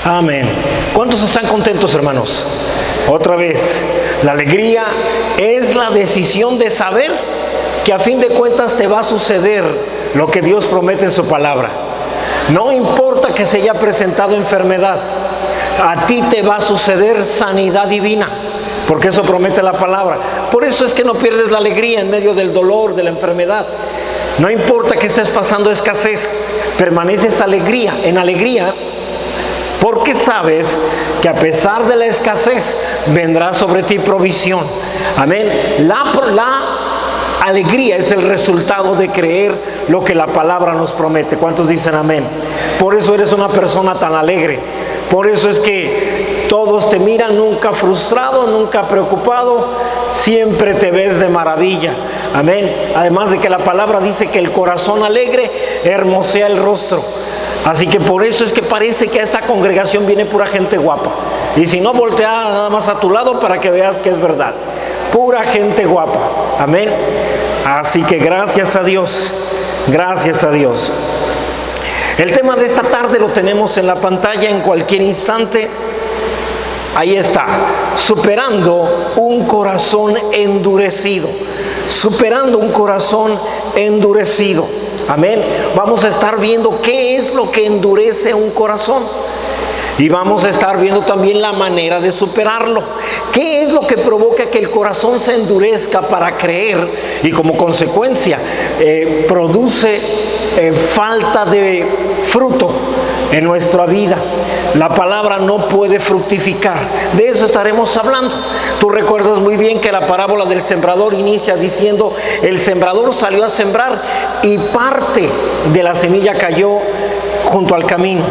Amén. ¿Cuántos están contentos, hermanos? Otra vez, la alegría es la decisión de saber que a fin de cuentas te va a suceder lo que Dios promete en su palabra. No importa que se haya presentado enfermedad, a ti te va a suceder sanidad divina, porque eso promete la palabra. Por eso es que no pierdes la alegría en medio del dolor, de la enfermedad. No importa que estés pasando escasez, permaneces en alegría, porque sabes que a pesar de la escasez vendrá sobre ti provisión. Amén. La alegría es el resultado de creer lo que la palabra nos promete. ¿Cuántos dicen amén? Por eso eres una persona tan alegre. Por eso es que todos te miran nunca frustrado, nunca preocupado, siempre te ves de maravilla. Amén. Además de que la palabra dice que el corazón alegre hermosea el rostro. Así que por eso es que parece que a esta congregación viene pura gente guapa. Y si no, voltea nada más a tu lado para que veas que es verdad. Pura gente guapa. Amén. Así que gracias a Dios. Gracias a Dios. El tema de esta tarde lo tenemos en la pantalla en cualquier instante. Ahí está. Superando un corazón endurecido. Superando un corazón endurecido. Amén. Vamos a estar viendo qué es lo que endurece un corazón. Y vamos a estar viendo también la manera de superarlo. ¿Qué es lo que provoca que el corazón se endurezca para creer? Y como consecuencia produce falta de fruto en nuestra vida. La palabra no puede fructificar. De eso estaremos hablando. Tú recuerdas muy bien que la parábola del sembrador inicia diciendo: el sembrador salió a sembrar y parte de la semilla cayó junto al camino.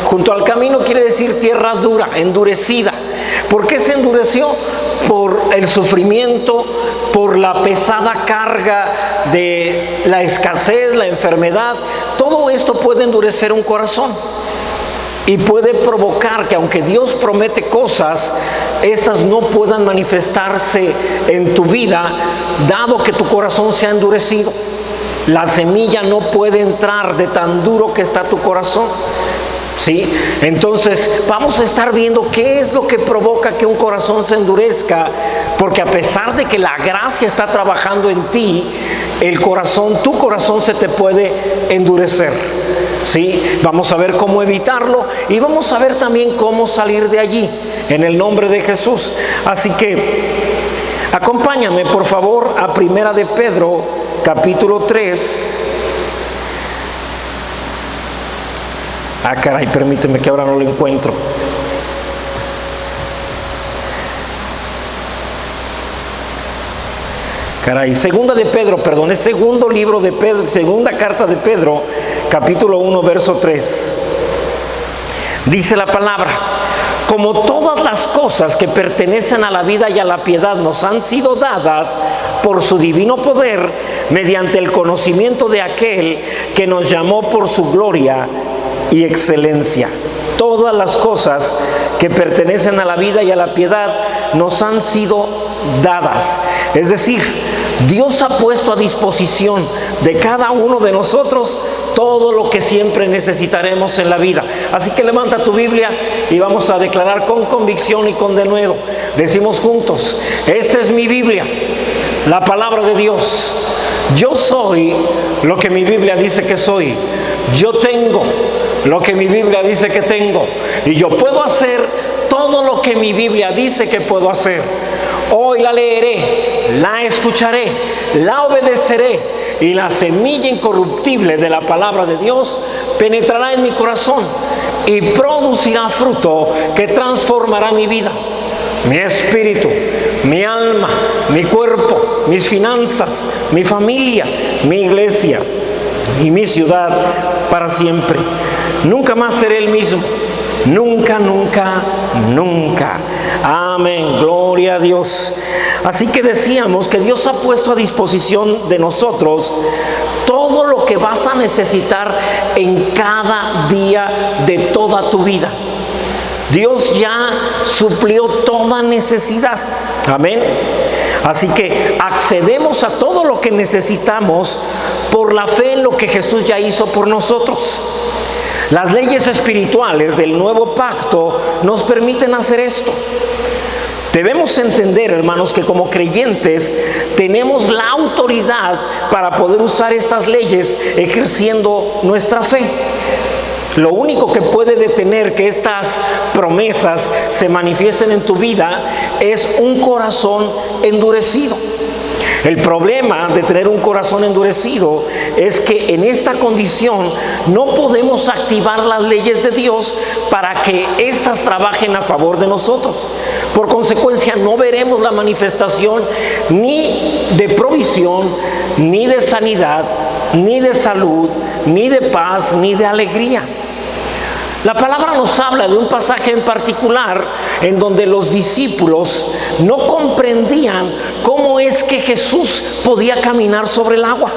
Junto al camino quiere decir tierra dura, endurecida. ¿Por qué se endureció? Por el sufrimiento, por la pesada carga de la escasez, la enfermedad. Todo esto puede endurecer un corazón y puede provocar que, aunque Dios promete cosas, estas no puedan manifestarse en tu vida, dado que tu corazón se ha endurecido. La semilla no puede entrar de tan duro que está tu corazón. ¿Sí? Entonces vamos a estar viendo qué es lo que provoca que un corazón se endurezca, porque a pesar de que la gracia está trabajando en ti, tu corazón se te puede endurecer. ¿Sí? Vamos a ver cómo evitarlo y vamos a ver también cómo salir de allí en el nombre de Jesús. Así que acompáñame por favor a Primera de Pedro capítulo 3. Ah, caray, permíteme que ahora no lo encuentro. Caray, segunda de Pedro, perdón, es segundo libro de Pedro, segunda carta de Pedro, capítulo 1, verso 3. Dice la palabra: como todas las cosas que pertenecen a la vida y a la piedad nos han sido dadas por su divino poder, mediante el conocimiento de aquel que nos llamó por su gloria y excelencia. Todas las cosas que pertenecen a la vida y a la piedad nos han sido dadas. Es decir, Dios ha puesto a disposición de cada uno de nosotros todo lo que siempre necesitaremos en la vida. Así que levanta tu Biblia y vamos a declarar con convicción y con denuedo. Decimos juntos: esta es mi Biblia, la palabra de Dios. Yo soy lo que mi Biblia dice que soy. Yo tengo lo que mi Biblia dice que tengo. Y yo puedo hacer todo lo que mi Biblia dice que puedo hacer. Hoy la leeré, la escucharé, la obedeceré, y la semilla incorruptible de la palabra de Dios penetrará en mi corazón y producirá fruto que transformará mi vida, mi espíritu, mi alma, mi cuerpo, mis finanzas, mi familia, mi iglesia y mi ciudad para siempre. Nunca más seré el mismo. Nunca, nunca, nunca. Amén. Gloria a Dios. Así que decíamos que Dios ha puesto a disposición de nosotros todo lo que vas a necesitar en cada día de toda tu vida. Dios ya suplió toda necesidad. Amén. Así que accedemos a todo lo que necesitamos por la fe en lo que Jesús ya hizo por nosotros. Las leyes espirituales del nuevo pacto nos permiten hacer esto. Debemos entender, hermanos, que como creyentes tenemos la autoridad para poder usar estas leyes ejerciendo nuestra fe. Lo único que puede detener que estas promesas se manifiesten en tu vida es un corazón endurecido. El problema de tener un corazón endurecido es que en esta condición no podemos activar las leyes de Dios para que éstas trabajen a favor de nosotros. Por consecuencia, no veremos la manifestación ni de provisión, ni de sanidad, ni de salud, ni de paz, ni de alegría. La palabra nos habla de un pasaje en particular en donde los discípulos no comprendían cómo es que Jesús podía caminar sobre el agua.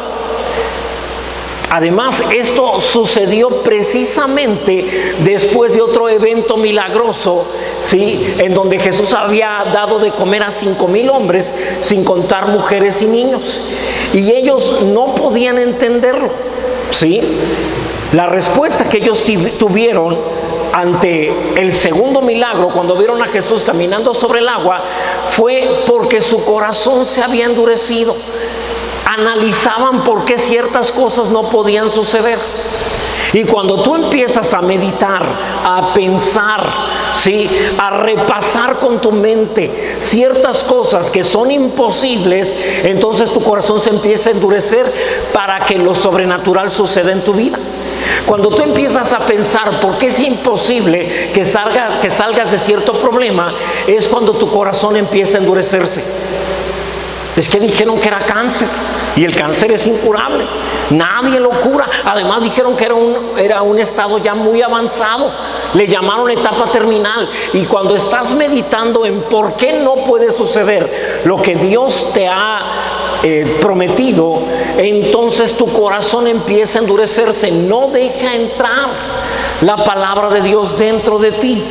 Además, esto sucedió precisamente después de otro evento milagroso, ¿sí?, en donde Jesús había dado de comer a 5,000 hombres, sin contar mujeres y niños. Y ellos no podían entenderlo, ¿sí? La respuesta que ellos tuvieron ante el segundo milagro, cuando vieron a Jesús caminando sobre el agua, fue porque su corazón se había endurecido. Analizaban por qué ciertas cosas no podían suceder. Y cuando tú empiezas a meditar, a pensar, ¿sí?, a repasar con tu mente ciertas cosas que son imposibles, entonces tu corazón se empieza a endurecer para que lo sobrenatural suceda en tu vida. Cuando tú empiezas a pensar por qué es imposible que salgas de cierto problema, es cuando tu corazón empieza a endurecerse. Es que dijeron que era cáncer y el cáncer es incurable, nadie lo cura. Además dijeron que era un estado ya muy avanzado, le llamaron etapa terminal. Y cuando estás meditando en por qué no puede suceder lo que Dios te ha prometido, entonces tu corazón empieza a endurecerse, no deja entrar la palabra de Dios dentro de ti.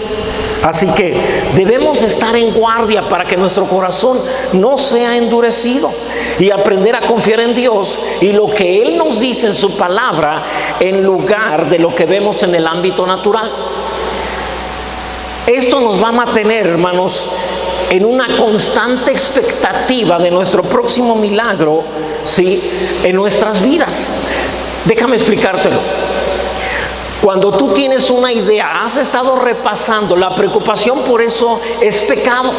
Así que debemos estar en guardia para que nuestro corazón no sea endurecido y aprender a confiar en Dios y lo que Él nos dice en su palabra en lugar de lo que vemos en el ámbito natural. Esto nos va a mantener, hermanos, en una constante expectativa de nuestro próximo milagro, ¿sí?, en nuestras vidas. Déjame explicártelo. Cuando tú tienes una idea, has estado repasando, la preocupación por eso es pecado,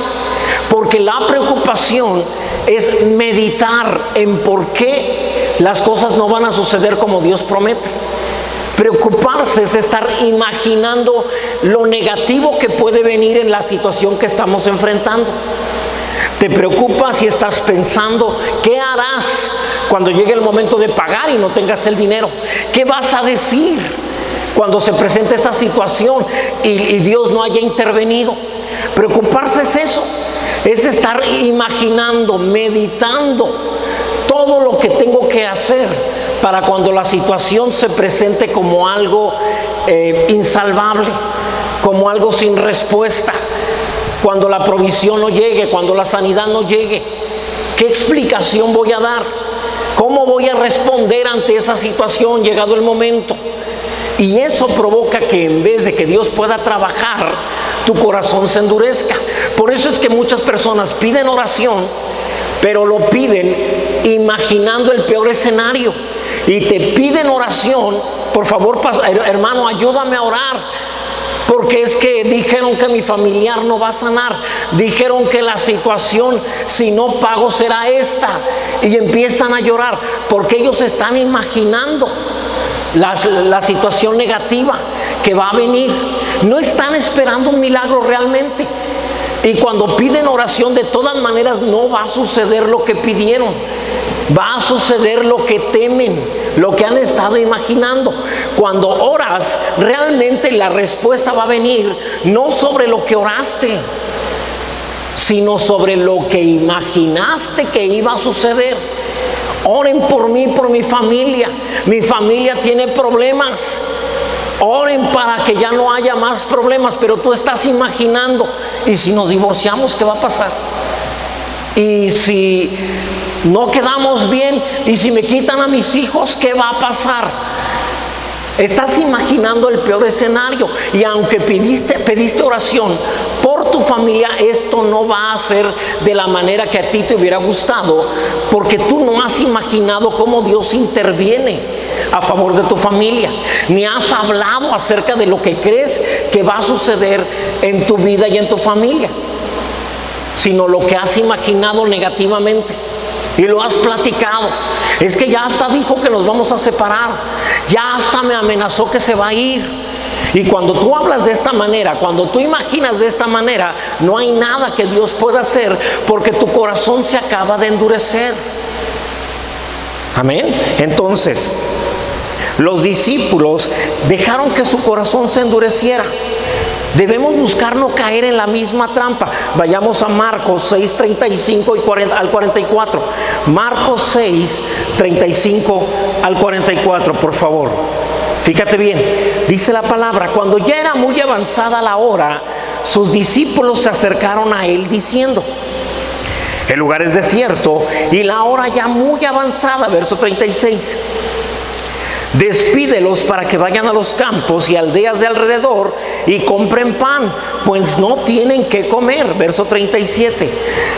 porque la preocupación es meditar en por qué las cosas no van a suceder como Dios promete. Preocuparse es estar imaginando lo negativo que puede venir en la situación que estamos enfrentando. Te preocupas y estás pensando qué harás cuando llegue el momento de pagar y no tengas el dinero. ¿Qué vas a decir cuando se presente esa situación y Dios no haya intervenido? Preocuparse es eso, es estar imaginando, meditando todo lo que tengo que hacer para cuando la situación se presente como algo insalvable, como algo sin respuesta, cuando la provisión no llegue, cuando la sanidad no llegue. ¿Qué explicación voy a dar? ¿Cómo voy a responder ante esa situación llegado el momento? Y eso provoca que en vez de que Dios pueda trabajar, tu corazón se endurezca. Por eso es que muchas personas piden oración, pero lo piden imaginando el peor escenario. Y te piden oración, por favor, hermano, ayúdame a orar, porque es que dijeron que mi familiar no va a sanar, dijeron que la situación, si no pago, será esta. Y empiezan a llorar, porque ellos están imaginando la situación negativa que va a venir. No están esperando un milagro realmente. Y cuando piden oración, de todas maneras no va a suceder lo que pidieron. Va a suceder lo que temen, lo que han estado imaginando. Cuando oras, realmente la respuesta va a venir no sobre lo que oraste, sino sobre lo que imaginaste que iba a suceder. Oren por mí, por mi familia. Mi familia tiene problemas. Oren para que ya no haya más problemas, pero tú estás imaginando, ¿y si nos divorciamos, qué va a pasar? ¿Y si no quedamos bien? ¿Y si me quitan a mis hijos, qué va a pasar? Estás imaginando el peor escenario, y aunque pediste oración por tu familia, esto no va a ser de la manera que a ti te hubiera gustado, porque tú no has imaginado cómo Dios interviene a favor de tu familia, ni has hablado acerca de lo que crees que va a suceder en tu vida y en tu familia, sino lo que has imaginado negativamente. Y lo has platicado. Es que ya hasta dijo que nos vamos a separar. Ya hasta me amenazó que se va a ir. Y cuando tú hablas de esta manera, cuando tú imaginas de esta manera, no hay nada que Dios pueda hacer, porque tu corazón se acaba de endurecer. Amén. Entonces, los discípulos dejaron que su corazón se endureciera. Debemos buscar no caer en la misma trampa. Vayamos a Marcos 6, 35 al 44. Marcos 6, 35 al 44, por favor. Fíjate bien, dice la palabra: cuando ya era muy avanzada la hora, sus discípulos se acercaron a él diciendo: el lugar es desierto y la hora ya muy avanzada. Verso 36. Despídelos para que vayan a los campos y aldeas de alrededor y compren pan, pues no tienen qué comer. Verso 37.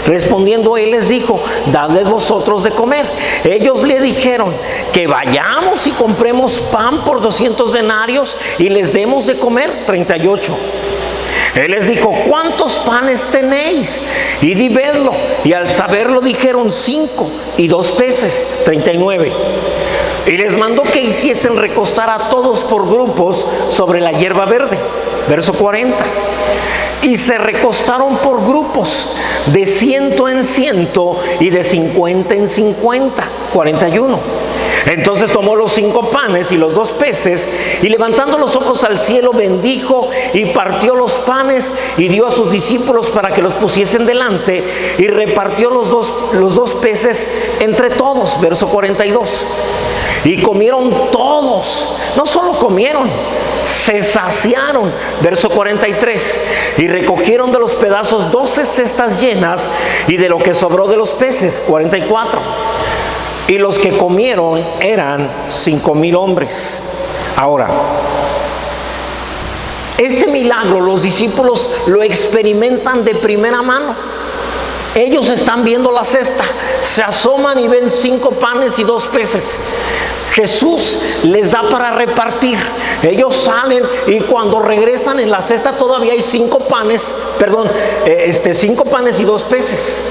Respondiendo él les dijo: dadles vosotros de comer. Ellos le dijeron: que vayamos y compremos pan por 200 denarios y les demos de comer. 38. Él les dijo: ¿cuántos panes tenéis? Id y vedlo. Y al saberlo dijeron: 5 y 2 peces. 39. Y les mandó que hiciesen recostar a todos por grupos sobre la hierba verde. Verso 40. Y se recostaron por grupos, de 100 en 100 y de 50 en 50. 41. Entonces tomó los 5 panes y los 2 peces, y levantando los ojos al cielo, bendijo y partió los panes y dio a sus discípulos para que los pusiesen delante, y repartió los dos peces entre todos. Verso 42. Y comieron todos. No solo comieron, se saciaron. Verso 43. Y recogieron de los pedazos 12 cestas llenas, y de lo que sobró de los peces. 44. Y los que comieron eran 5,000 hombres. Ahora, este milagro los discípulos lo experimentan de primera mano. Ellos están viendo la cesta, se asoman y ven 5 panes y 2 peces. Jesús les da para repartir. Ellos salen y cuando regresan, en la cesta todavía hay 5 panes, 5 panes y 2 peces.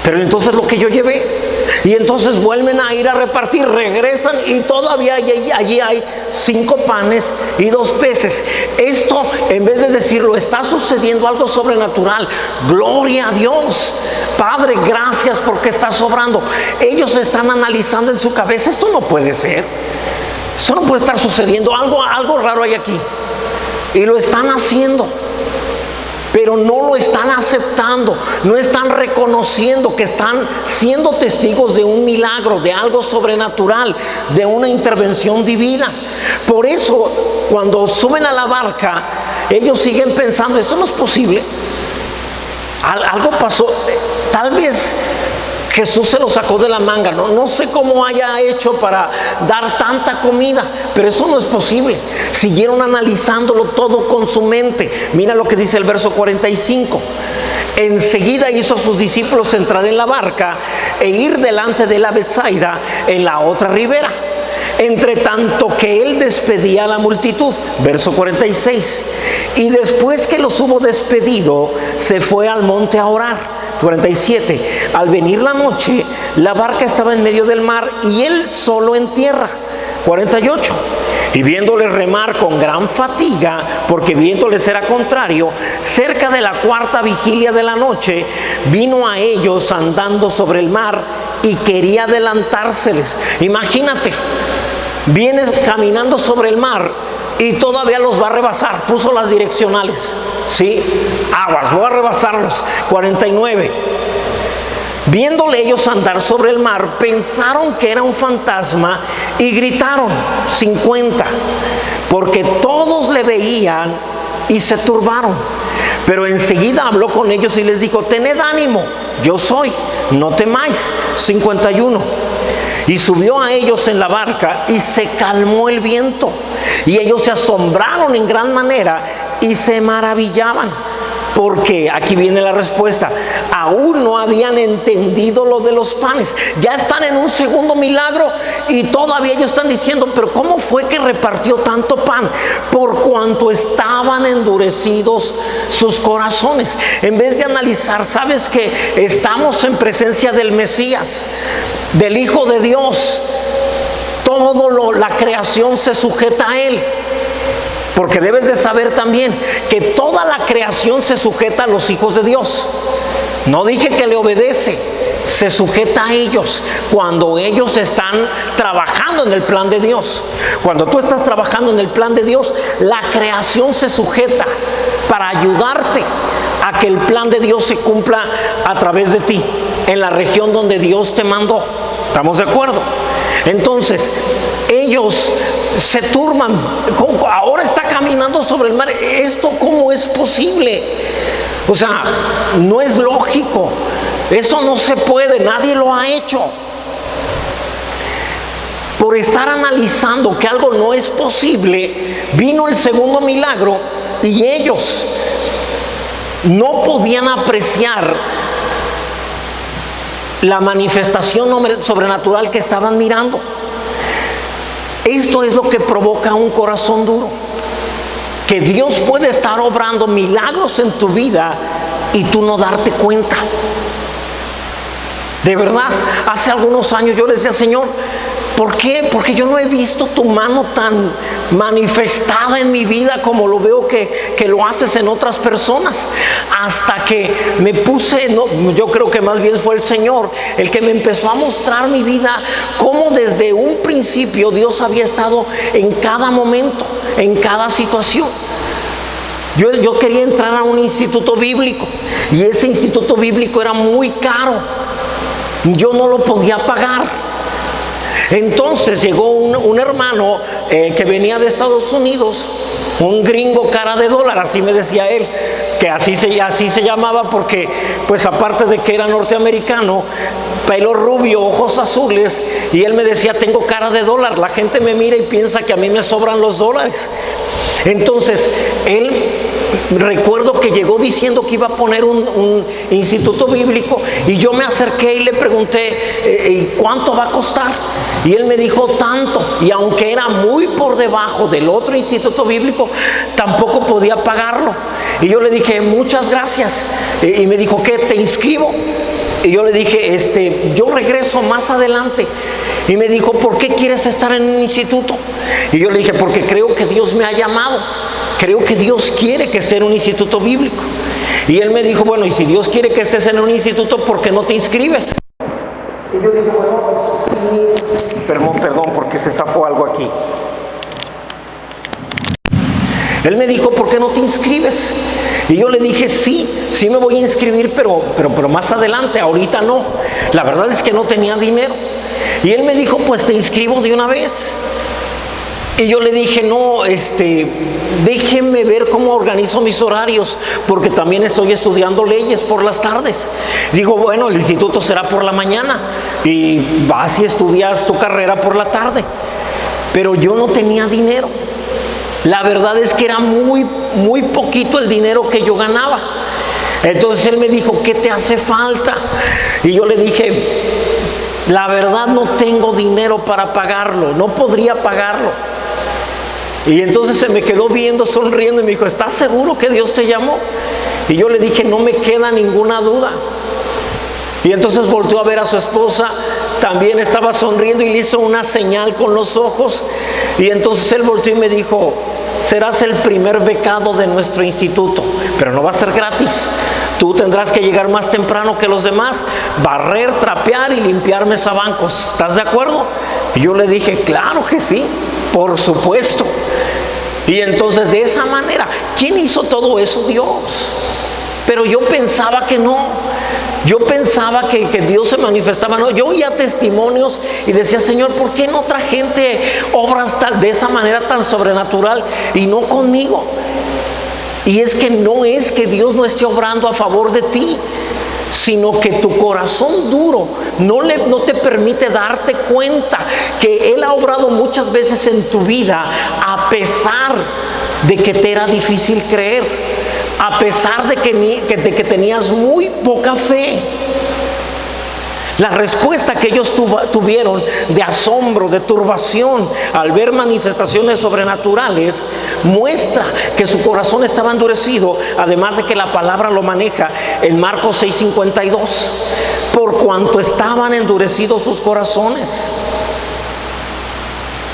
Pero entonces lo que yo llevé. Y entonces vuelven a ir a repartir, regresan y todavía allí hay 5 panes y 2 peces. Esto, en vez de decirlo, está sucediendo algo sobrenatural. Gloria a Dios. Padre, gracias porque está sobrando. Ellos están analizando en su cabeza: esto no puede ser. Esto no puede estar sucediendo. Algo raro hay aquí. Y lo están haciendo. Pero no lo están aceptando, no están reconociendo que están siendo testigos de un milagro, de algo sobrenatural, de una intervención divina. Por eso, cuando suben a la barca, ellos siguen pensando: esto no es posible. Algo pasó. Tal vez Jesús se lo sacó de la manga. No sé cómo haya hecho para dar tanta comida, pero eso no es posible. Siguieron analizándolo todo con su mente. Mira lo que dice el verso 45. Enseguida hizo a sus discípulos entrar en la barca e ir delante de la Betsaida, en la otra ribera, entre tanto que él despedía a la multitud. Verso 46. Y después que los hubo despedido, se fue al monte a orar. 47. Al venir la noche, la barca estaba en medio del mar y él solo en tierra. 48. Y viéndole remar con gran fatiga, porque viéndoles era contrario, cerca de la 4ª vigilia de la noche, vino a ellos andando sobre el mar y quería adelantárseles. Imagínate, viene caminando sobre el mar y todavía los va a rebasar. Puso las direccionales, ¿sí? Aguas, voy a rebasarlos. 49. Viéndole ellos andar sobre el mar, pensaron que era un fantasma y gritaron. 50. Porque todos le veían y se turbaron. Pero enseguida habló con ellos y les dijo: tened ánimo, yo soy, no temáis. 51. y subió a ellos en la barca y se calmó el viento. Y ellos se asombraron en gran manera y se maravillaban. Porque aquí viene la respuesta: aún no habían entendido lo de los panes. Ya están en un segundo milagro y todavía ellos están diciendo: pero ¿cómo fue que repartió tanto pan? Por cuanto estaban endurecidos sus corazones. En vez de analizar, ¿sabes que estamos en presencia del Mesías, del Hijo de Dios? La creación se sujeta a Él. Porque debes de saber también que toda la creación se sujeta a los hijos de Dios. No dije que le obedece, se sujeta a ellos cuando ellos están trabajando en el plan de Dios. Cuando tú estás trabajando en el plan de Dios, la creación se sujeta para ayudarte a que el plan de Dios se cumpla a través de ti, en la región donde Dios te mandó. ¿Estamos de acuerdo? Entonces, ellos se turban. Ahora está caminando sobre el mar. ¿Esto cómo es posible? O sea, no es lógico. Eso no se puede. Nadie lo ha hecho. Por estar analizando que algo no es posible, vino el segundo milagro y ellos no podían apreciar la manifestación sobrenatural que estaban mirando. Esto es lo que provoca un corazón duro. Que Dios puede estar obrando milagros en tu vida y tú no darte cuenta. De verdad, hace algunos años yo le decía: Señor, ¿por qué? Porque yo no he visto tu mano tan manifestada en mi vida como lo veo que lo haces en otras personas. Hasta que me puse, yo creo que más bien fue el Señor el que me empezó a mostrar mi vida, cómo desde un principio Dios había estado en cada momento, en cada situación. Yo quería entrar a un instituto bíblico y ese instituto bíblico era muy caro. Yo no lo podía pagar. Entonces llegó un hermano que venía de Estados Unidos, un gringo cara de dólar, así me decía él, que así se llamaba porque, pues aparte de que era norteamericano, pelo rubio, ojos azules, y él me decía: tengo cara de dólar, la gente me mira y piensa que a mí me sobran los dólares. Entonces, él, recuerdo que llegó diciendo que iba a poner un instituto bíblico, y yo me acerqué y le pregunté: ¿cuánto va a costar? Y él me dijo: tanto. Y aunque era muy por debajo del otro instituto bíblico, tampoco podía pagarlo. Y yo le dije: muchas gracias. Y me dijo: ¿qué? ¿Te inscribo? Y yo le dije: yo regreso más adelante. Y me dijo: ¿por qué quieres estar en un instituto? Y yo le dije: porque creo que Dios me ha llamado. Creo que Dios quiere que esté en un instituto bíblico. Y él me dijo: bueno, y si Dios quiere que estés en un instituto, ¿por qué no te inscribes? Y yo dije: bueno, sí. Perdón, porque se zafó algo aquí. Él me dijo: ¿por qué no te inscribes? Y yo le dije: sí me voy a inscribir, pero más adelante, ahorita no. La verdad es que no tenía dinero. Y él me dijo: pues te inscribo de una vez. Y yo le dije: no, déjenme ver cómo organizo mis horarios, porque también estoy estudiando leyes por las tardes. Digo: bueno, el instituto será por la mañana y vas y estudias tu carrera por la tarde. Pero yo no tenía dinero. La verdad es que era muy poquito el dinero que yo ganaba. Entonces él me dijo: ¿qué te hace falta? Y yo le dije: la verdad no tengo dinero para pagarlo, no podría pagarlo. Y entonces se me quedó viendo, sonriendo, y me dijo: ¿estás seguro que Dios te llamó? Y yo le dije: no me queda ninguna duda. Y entonces volteó a ver a su esposa, también estaba sonriendo, y le hizo una señal con los ojos. Y entonces él volteó y me dijo: serás el primer becado de nuestro instituto, pero no va a ser gratis. Tú tendrás que llegar más temprano que los demás, barrer, trapear y limpiar mesabancos. ¿Estás de acuerdo? Y yo le dije: claro que sí, por supuesto. Y entonces, de esa manera, ¿quién hizo todo eso? Dios. Pero yo pensaba que no. Yo pensaba que Dios se manifestaba. No, yo oía testimonios y decía: Señor, ¿por qué en otra gente obras de esa manera tan sobrenatural y no conmigo? Y es que no es que Dios no esté obrando a favor de ti. sino que tu corazón duro no te permite darte cuenta que Él ha obrado muchas veces en tu vida a pesar de que te era difícil creer, a pesar de que tenías muy poca fe. La respuesta que ellos tuvieron de asombro, de turbación al ver manifestaciones sobrenaturales, muestra que su corazón estaba endurecido, además de que la palabra lo maneja en Marcos 6:52, por cuanto estaban endurecidos sus corazones.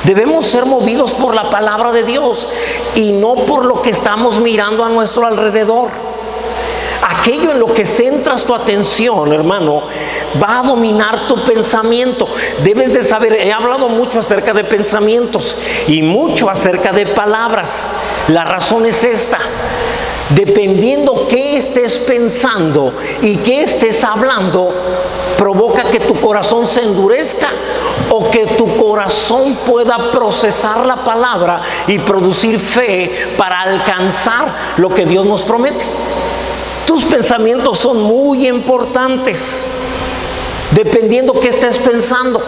Debemos ser movidos por la palabra de Dios y no por lo que estamos mirando a nuestro alrededor. Aquello en lo que centras tu atención, hermano, va a dominar tu pensamiento. Debes de saber, he hablado mucho acerca de pensamientos y mucho acerca de palabras. La razón es esta: dependiendo qué estés pensando y qué estés hablando, provoca que tu corazón se endurezca o que tu corazón pueda procesar la palabra y producir fe para alcanzar lo que Dios nos promete. Tus pensamientos son muy importantes, dependiendo qué estés pensando.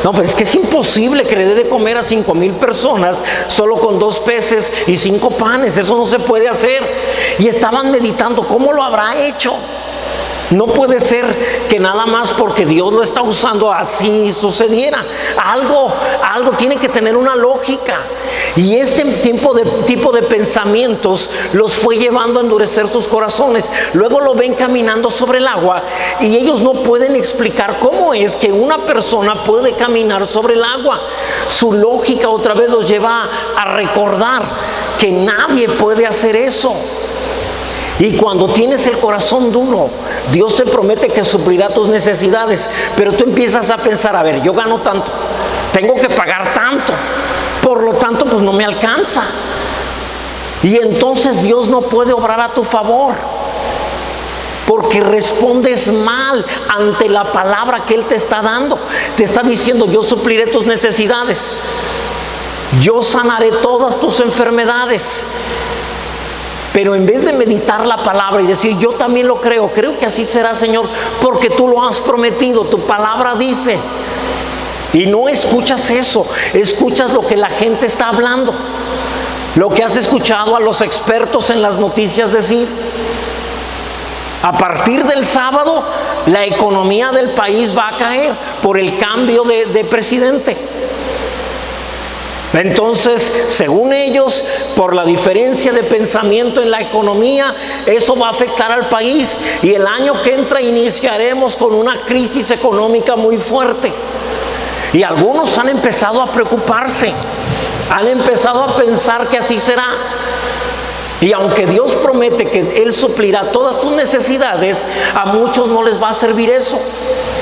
No, pero es que es imposible que le dé de comer a 5,000 personas solo con 2 peces y 5 panes. Eso no se puede hacer. Y estaban meditando, ¿cómo lo habrá hecho? No puede ser que nada más porque Dios lo está usando así sucediera. Algo tiene que tener una lógica. Y este tipo de pensamientos los fue llevando a endurecer sus corazones. Luego lo ven caminando sobre el agua y ellos no pueden explicar cómo es que una persona puede caminar sobre el agua. Su lógica otra vez los lleva a recordar que nadie puede hacer eso. Y cuando tienes el corazón duro, Dios te promete que suplirá tus necesidades, pero tú empiezas a pensar, a ver, yo gano tanto, tengo que pagar tanto, por lo tanto pues no me alcanza. Y entonces Dios no puede obrar a tu favor, porque respondes mal ante la palabra que Él te está dando. Te está diciendo, yo supliré tus necesidades, yo sanaré todas tus enfermedades. Pero en vez de meditar la palabra y decir, yo también lo creo que así será, Señor, porque tú lo has prometido, tu palabra dice. Y no escuchas eso, escuchas lo que la gente está hablando, lo que has escuchado a los expertos en las noticias decir. A partir del sábado, la economía del país va a caer por el cambio de presidente. Entonces, según ellos, por la diferencia de pensamiento en la economía, eso va a afectar al país y el año que entra iniciaremos con una crisis económica muy fuerte. Y algunos han empezado a preocuparse, han empezado a pensar que así será. Y aunque Dios promete que Él suplirá todas tus necesidades, a muchos no les va a servir eso,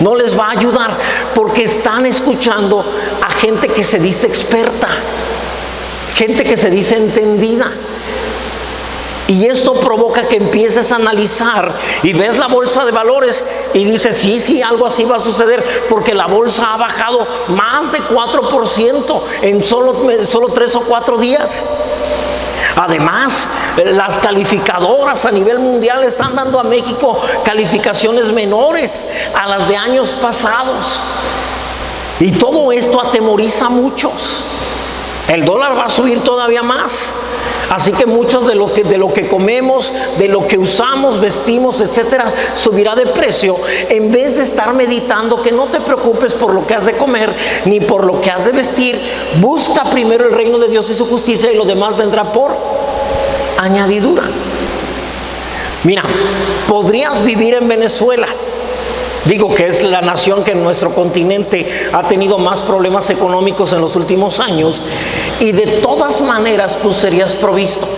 no les va a ayudar, porque están escuchando a gente que se dice experta, gente que se dice entendida. Y esto provoca que empieces a analizar y ves la bolsa de valores y dices, sí, algo así va a suceder, porque la bolsa ha bajado más de 4% en solo 3 o 4 días. Además, las calificadoras a nivel mundial están dando a México calificaciones menores a las de años pasados. Y todo esto atemoriza a muchos. El dólar va a subir todavía más. Así que muchos de lo que comemos, de lo que usamos, vestimos, etcétera, subirá de precio. En vez de estar meditando que no te preocupes por lo que has de comer ni por lo que has de vestir, busca primero el reino de Dios y su justicia y lo demás vendrá por añadidura. Mira, podrías vivir en Venezuela. Digo que es la nación que en nuestro continente ha tenido más problemas económicos en los últimos años, y de todas maneras tú serías provisto.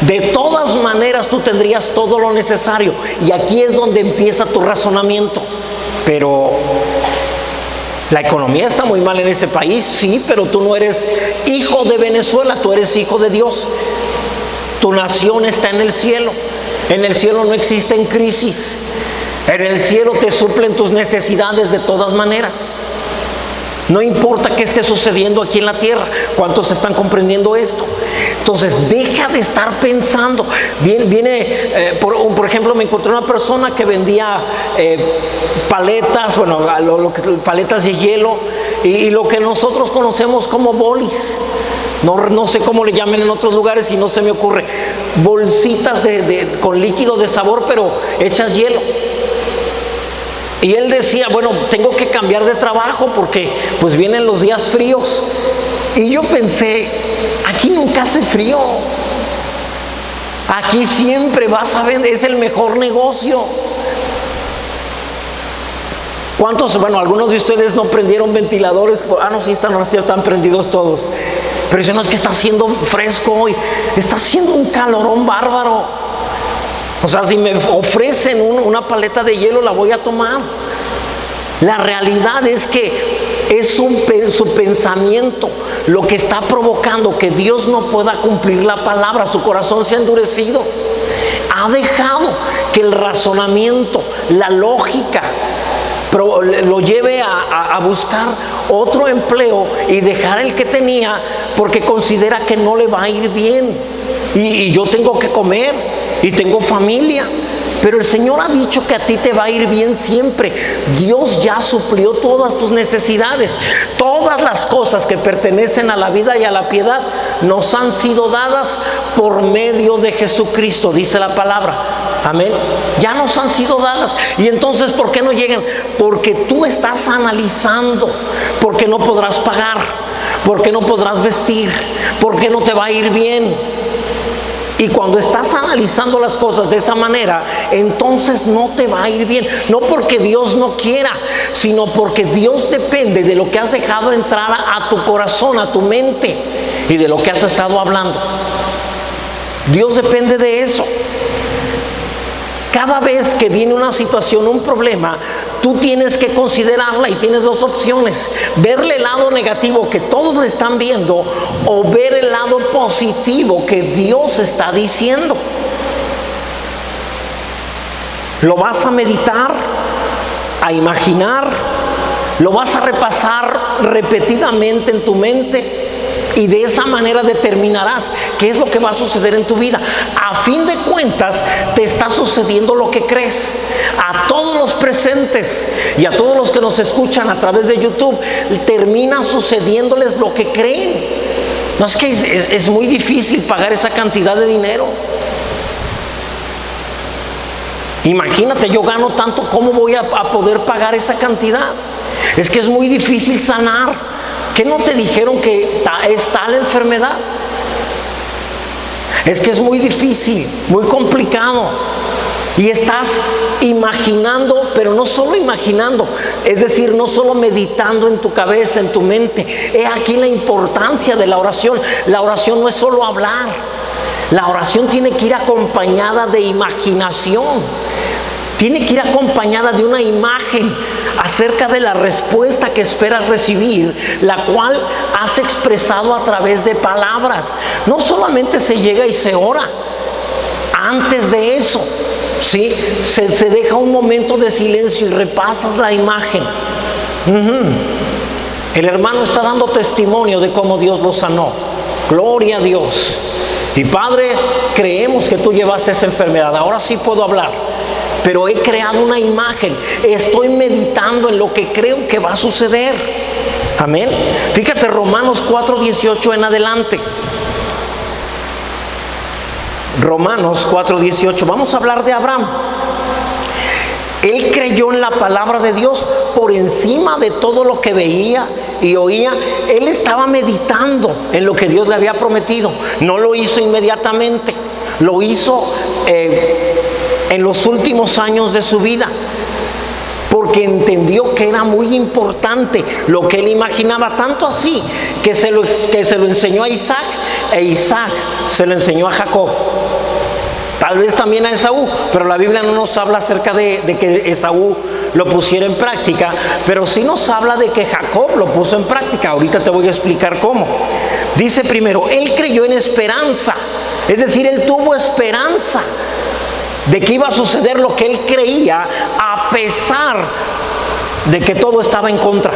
De todas maneras tú tendrías todo lo necesario. Y aquí es donde empieza tu razonamiento. Pero la economía está muy mal en ese país, sí, pero tú no eres hijo de Venezuela, tú eres hijo de Dios. Tu nación está en el cielo. En el cielo no existen crisis. En el cielo te suplen tus necesidades de todas maneras. No importa qué esté sucediendo aquí en la tierra. ¿Cuántos están comprendiendo esto? Entonces, deja de estar pensando. Por ejemplo, me encontré una persona que vendía paletas, paletas de hielo y lo que nosotros conocemos como bolis. No sé cómo le llamen en otros lugares y no se me ocurre. Bolsitas con líquido de sabor, pero hechas hielo. Y él decía, bueno, tengo que cambiar de trabajo porque pues vienen los días fríos. Y yo pensé, aquí nunca hace frío. Aquí siempre vas a ver, es el mejor negocio. ¿Cuántos? Bueno, algunos de ustedes no prendieron ventiladores. No, sí, están prendidos todos. Pero dicen, no, es que está haciendo fresco hoy. Está haciendo un calorón bárbaro. O sea, si me ofrecen una paleta de hielo, la voy a tomar. La realidad es que es su pensamiento lo que está provocando que Dios no pueda cumplir la palabra. Su corazón se ha endurecido. Ha dejado que el razonamiento, la lógica, lo lleve a buscar otro empleo y dejar el que tenía porque considera que no le va a ir bien. Y yo tengo que comer. Y tengo familia, pero el Señor ha dicho que a ti te va a ir bien siempre. Dios ya suplió todas tus necesidades. Todas las cosas que pertenecen a la vida y a la piedad nos han sido dadas por medio de Jesucristo, dice la palabra. Amén. Ya nos han sido dadas. Y entonces, ¿por qué no llegan? Porque tú estás analizando, porque no podrás pagar, porque no podrás vestir, porque no te va a ir bien. Y cuando estás analizando las cosas de esa manera, entonces no te va a ir bien. No porque Dios no quiera, sino porque Dios depende de lo que has dejado entrar a tu corazón, a tu mente y de lo que has estado hablando. Dios depende de eso. Cada vez que viene una situación, un problema, tú tienes que considerarla y tienes dos opciones: verle el lado negativo que todos lo están viendo o ver el lado positivo que Dios está diciendo. Lo vas a meditar, a imaginar, lo vas a repasar repetidamente en tu mente. Y de esa manera determinarás qué es lo que va a suceder en tu vida. A fin de cuentas, te está sucediendo lo que crees. A todos los presentes y a todos los que nos escuchan a través de YouTube, termina sucediéndoles lo que creen. No es que es muy difícil pagar esa cantidad de dinero. Imagínate, yo gano tanto, ¿cómo voy a poder pagar esa cantidad? Es que es muy difícil sanar. ¿Qué no te dijeron que es tal enfermedad? Es que es muy difícil, muy complicado. Y estás imaginando, pero no solo imaginando, es decir, no solo meditando en tu cabeza, en tu mente. He aquí la importancia de la oración. La oración no es solo hablar. La oración tiene que ir acompañada de imaginación. Tiene que ir acompañada de una imagen acerca de la respuesta que esperas recibir, la cual has expresado a través de palabras. No solamente se llega y se ora. Antes de eso, ¿sí? se deja un momento de silencio y repasas la imagen. El hermano está dando testimonio de cómo Dios lo sanó. Gloria a Dios. Y Padre, creemos que tú llevaste esa enfermedad. Ahora sí puedo hablar. Pero he creado una imagen. Estoy meditando en lo que creo que va a suceder. Amén. Fíjate, Romanos 4:18 en adelante. Romanos 4:18. Vamos a hablar de Abraham. Él creyó en la palabra de Dios por encima de todo lo que veía y oía. Él estaba meditando en lo que Dios le había prometido. No lo hizo inmediatamente. Lo hizo en los últimos años de su vida, porque entendió que era muy importante lo que él imaginaba, tanto así que se lo enseñó a Isaac, e Isaac se lo enseñó a Jacob. Tal vez también a Esaú, pero la Biblia no nos habla acerca de que Esaú lo pusiera en práctica, pero sí nos habla de que Jacob lo puso en práctica. Ahorita te voy a explicar cómo. Dice primero, él creyó en esperanza, es decir, él tuvo esperanza de que iba a suceder lo que él creía, a pesar de que todo estaba en contra.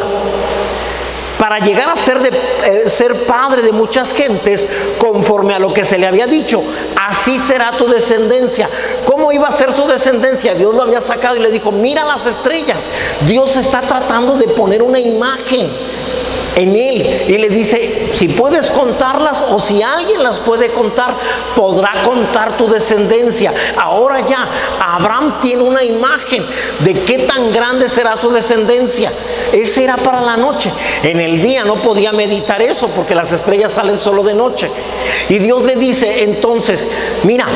para llegar a ser padre de muchas gentes, conforme a lo que se le había dicho. Así será tu descendencia. ¿Cómo iba a ser su descendencia? Dios lo había sacado y le dijo, mira las estrellas. Dios está tratando de poner una imagen en él y le dice, si puedes contarlas o si alguien las puede contar, podrá contar tu descendencia. Ahora ya Abraham tiene una imagen de qué tan grande será su descendencia. Ese era para la noche. En el día no podía meditar eso porque las estrellas salen solo de noche. Y Dios le dice entonces, mira,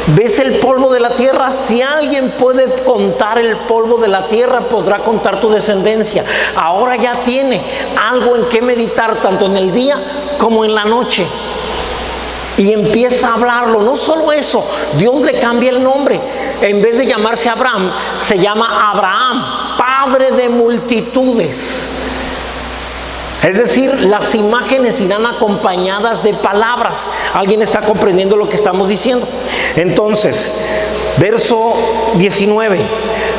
¿ves el polvo de la tierra? Si alguien puede contar el polvo de la tierra, podrá contar tu descendencia. Ahora ya tiene algo en que meditar, tanto en el día como en la noche. Y empieza a hablarlo. No solo eso, Dios le cambia el nombre. En vez de llamarse Abraham, se llama Abraham, padre de multitudes. Es decir, las imágenes irán acompañadas de palabras. ¿Alguien está comprendiendo lo que estamos diciendo? Entonces, verso 19.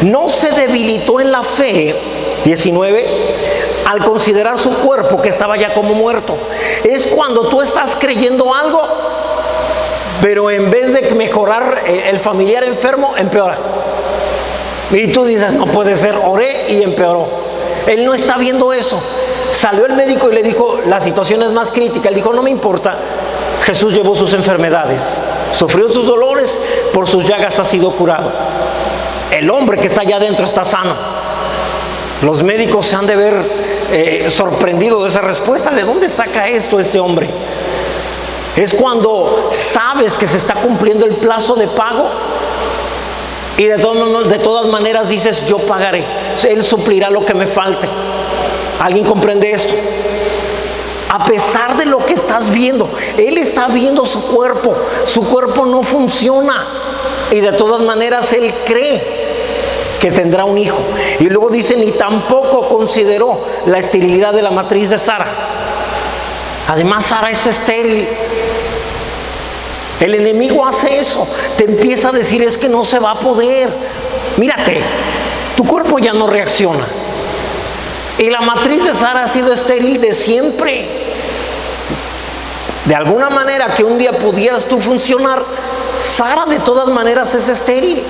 No se debilitó en la fe, 19, al considerar su cuerpo que estaba ya como muerto. Es cuando tú estás creyendo algo, pero en vez de mejorar el familiar enfermo, empeora. Y tú dices, no puede ser, oré y empeoró. Él no está viendo eso. Salió el médico y le dijo, la situación es más crítica. Él dijo, no me importa, Jesús llevó sus enfermedades, sufrió sus dolores, por sus llagas ha sido curado. El hombre que está allá adentro está sano. Los médicos se han de ver sorprendido de esa respuesta. ¿De dónde saca esto ese hombre? Es cuando sabes que se está cumpliendo el plazo de pago y de todas maneras dices, yo pagaré, Él suplirá lo que me falte. ¿Alguien comprende esto? A pesar de lo que estás viendo, Él está viendo su cuerpo no funciona y de todas maneras Él cree que tendrá un hijo. Y luego dice, ni tampoco consideró la esterilidad de la matriz de Sara. Además, Sara es estéril. El enemigo hace eso, te empieza a decir, es que no se va a poder. Mírate, tu cuerpo ya no reacciona. Y la matriz de Sara ha sido estéril de siempre. De alguna manera que un día pudieras tú funcionar, Sara de todas maneras es estéril.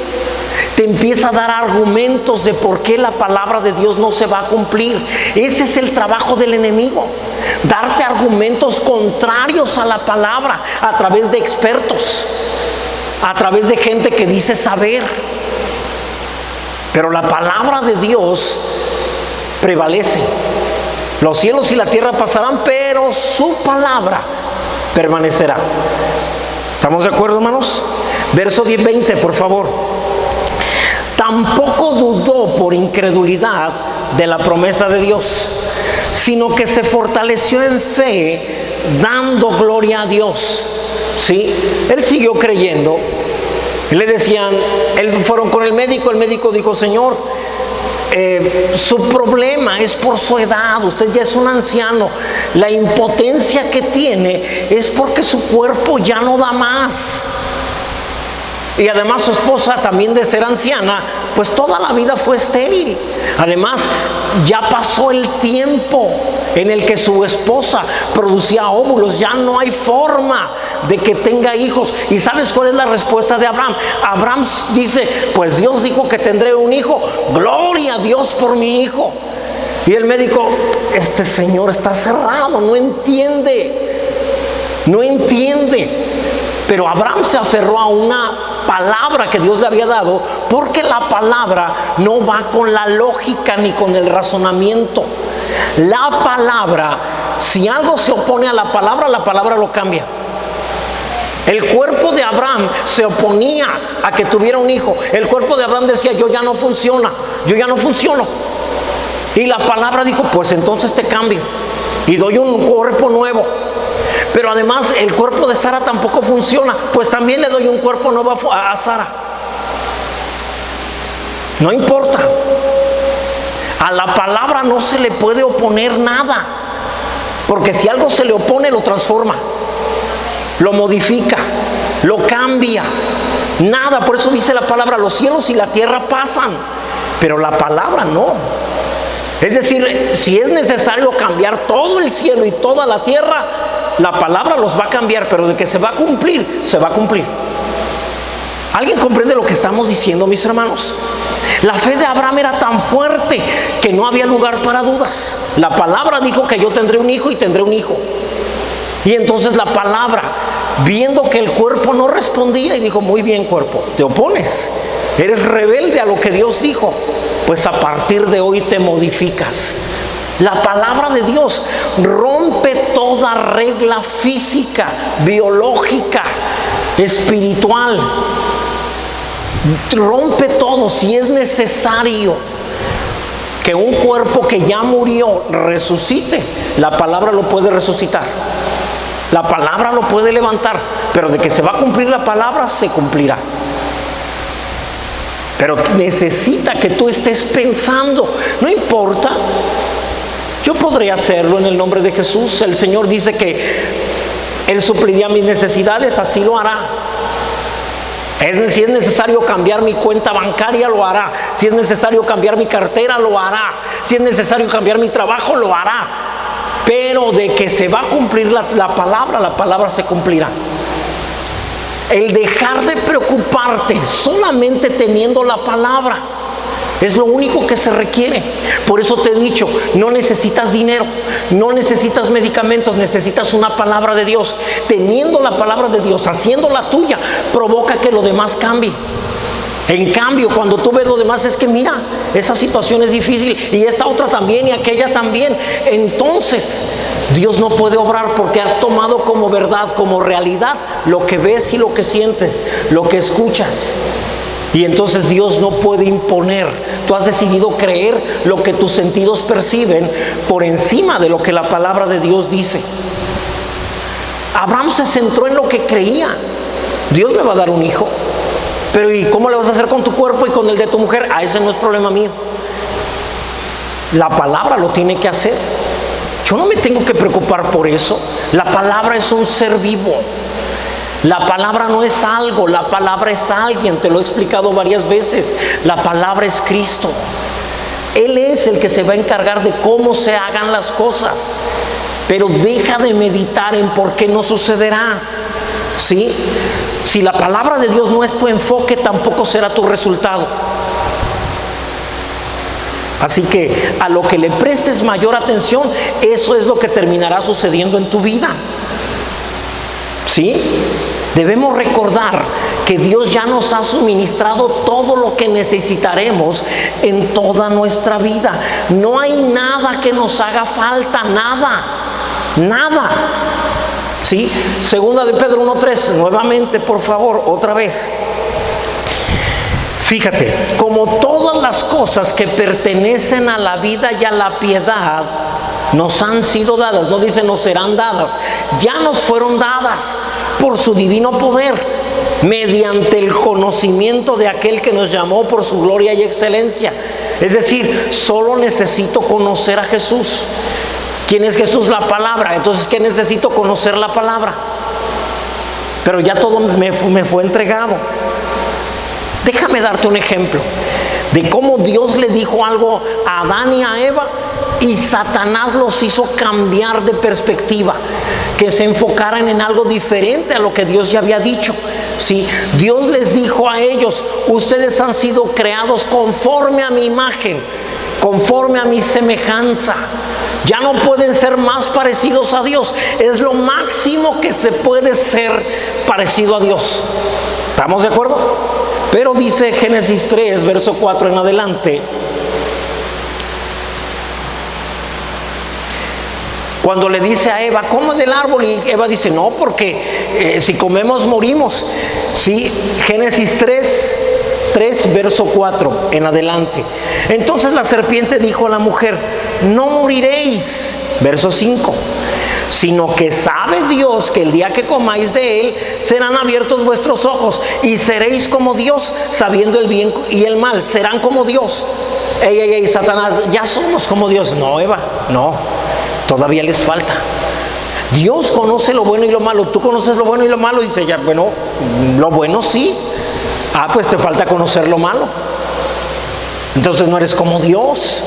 Te empieza a dar argumentos de por qué la palabra de Dios no se va a cumplir. Ese es el trabajo del enemigo, darte argumentos contrarios a la palabra a través de expertos, a través de gente que dice saber. Pero la palabra de Dios prevalece. Los cielos y la tierra pasarán, pero su palabra permanecerá. ¿Estamos de acuerdo, hermanos? Verso 10-20, por favor. Tampoco dudó por incredulidad de la promesa de Dios, sino que se fortaleció en fe, dando gloria a Dios. ¿Sí? Él siguió creyendo. Le decían, fueron con el médico dijo, Señor, su problema es por su edad, usted ya es un anciano, la impotencia que tiene es porque su cuerpo ya no da más. Y además su esposa, también de ser anciana, pues toda la vida fue estéril. Además, ya pasó el tiempo en el que su esposa producía óvulos, ya no hay forma de que tenga hijos. ¿Y sabes cuál es la respuesta de Abraham? Abraham dice, pues Dios dijo que tendré un hijo, gloria a Dios por mi hijo. Y el médico, este señor está cerrado, no entiende. Pero Abraham se aferró a una palabra que Dios le había dado, porque la palabra no va con la lógica ni con el razonamiento. La palabra, si algo se opone a la palabra lo cambia. El cuerpo de Abraham se oponía a que tuviera un hijo. El cuerpo de Abraham decía, yo ya no funciono. Y la palabra dijo, pues entonces te cambio y doy un cuerpo nuevo. Pero además el cuerpo de Sara tampoco funciona, pues también le doy un cuerpo nuevo a Sara. No importa. A la palabra no se le puede oponer nada, porque si algo se le opone, lo transforma, lo modifica, lo cambia. Nada, por eso dice la palabra, los cielos y la tierra pasan, pero la palabra no. Es decir, si es necesario cambiar todo el cielo y toda la tierra, la palabra los va a cambiar, pero de que se va a cumplir, se va a cumplir. ¿Alguien comprende lo que estamos diciendo, mis hermanos? La fe de Abraham era tan fuerte que no había lugar para dudas. La palabra dijo que yo tendré un hijo y tendré un hijo. Y entonces la palabra, viendo que el cuerpo no respondía, y dijo: muy bien, cuerpo, te opones, eres rebelde a lo que Dios dijo, pues a partir de hoy te modificas. La palabra de Dios rompe toda regla física, biológica, espiritual. Rompe todo. Si es necesario que un cuerpo que ya murió resucite, la palabra lo puede resucitar. La palabra lo puede levantar, pero de que se va a cumplir la palabra, se cumplirá. Pero necesita que tú estés pensando. No importa, yo podré hacerlo en el nombre de Jesús. El Señor dice que Él suplirá mis necesidades, así lo hará. Si es necesario cambiar mi cuenta bancaria, lo hará. Si es necesario cambiar mi cartera, lo hará. Si es necesario cambiar mi trabajo, lo hará. Pero de que se va a cumplir la palabra se cumplirá. El dejar de preocuparte solamente teniendo la palabra es lo único que se requiere. Por eso te he dicho, no necesitas dinero, no necesitas medicamentos, necesitas una palabra de Dios. Teniendo la palabra de Dios, haciéndola tuya, provoca que lo demás cambie. En cambio, cuando tú ves lo demás, es que mira, esa situación es difícil y esta otra también y aquella también. Entonces, Dios no puede obrar porque has tomado como verdad, como realidad, lo que ves y lo que sientes, lo que escuchas. Y entonces Dios no puede imponer. Tú has decidido creer lo que tus sentidos perciben por encima de lo que la palabra de Dios dice. Abraham se centró en lo que creía. Dios me va a dar un hijo. Pero ¿y cómo le vas a hacer con tu cuerpo y con el de tu mujer? Ese no es problema mío. La palabra lo tiene que hacer. Yo no me tengo que preocupar por eso. La palabra es un ser vivo. La palabra no es algo, la palabra es alguien. Te lo he explicado varias veces. La palabra es Cristo. Él es el que se va a encargar de cómo se hagan las cosas. Pero deja de meditar en por qué no sucederá. ¿Sí? Si la palabra de Dios no es tu enfoque, tampoco será tu resultado. Así que a lo que le prestes mayor atención, eso es lo que terminará sucediendo en tu vida. ¿Sí? Debemos recordar que Dios ya nos ha suministrado todo lo que necesitaremos en toda nuestra vida. No hay nada que nos haga falta, nada, nada. ¿Sí? Segunda de Pedro 1:3, nuevamente, por favor, otra vez. Fíjate, como todas las cosas que pertenecen a la vida y a la piedad nos han sido dadas, no dice nos serán dadas, ya nos fueron dadas por su divino poder, mediante el conocimiento de aquel que nos llamó por su gloria y excelencia. Es decir, solo necesito conocer a Jesús. ¿Quién es Jesús? La palabra. Entonces, ¿qué necesito? Conocer la palabra. Pero ya todo me fue entregado. Déjame darte un ejemplo de cómo Dios le dijo algo a Adán y a Eva y Satanás los hizo cambiar de perspectiva, que se enfocaran en algo diferente a lo que Dios ya había dicho. ¿Sí? Dios les dijo a ellos: ustedes han sido creados conforme a mi imagen, conforme a mi semejanza. Ya no pueden ser más parecidos a Dios. Es lo máximo que se puede ser parecido a Dios. ¿Estamos de acuerdo? Pero dice Génesis 3, verso 4 en adelante, cuando le dice a Eva: come del árbol, y Eva dice: no, porque si comemos morimos. Sí, Génesis 3, verso 4 en adelante. Entonces la serpiente dijo a la mujer: no moriréis, verso 5, sino que sabe Dios que el día que comáis de él serán abiertos vuestros ojos y seréis como Dios, sabiendo el bien y el mal. Serán como Dios. Ey, Satanás, ya somos como Dios. No, Eva, no, todavía les falta. Dios conoce lo bueno y lo malo. Tú conoces lo bueno y lo malo. Dice ya, bueno, lo bueno sí. Pues te falta conocer lo malo. Entonces no eres como Dios.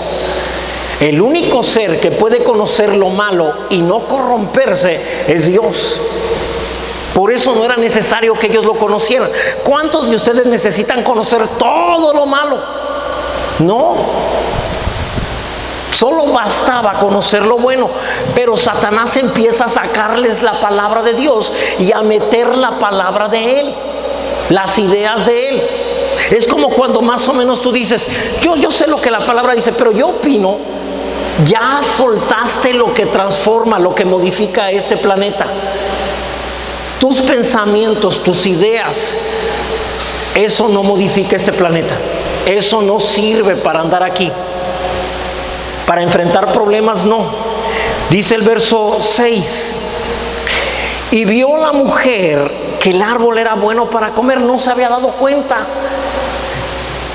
El único ser que puede conocer lo malo y no corromperse es Dios. Por eso no era necesario que ellos lo conocieran. ¿Cuántos de ustedes necesitan conocer todo lo malo? No. Solo bastaba conocer lo bueno. Pero Satanás empieza a sacarles la palabra de Dios y a meter la palabra de Él, las ideas de Él. Es como cuando más o menos tú dices, yo sé lo que la palabra dice, pero yo opino. Ya soltaste lo que transforma, lo que modifica este planeta. Tus pensamientos, tus ideas, eso no modifica este planeta. Eso no sirve para andar aquí. Para enfrentar problemas, no. Dice el verso 6. Y vio la mujer que el árbol era bueno para comer. No se había dado cuenta,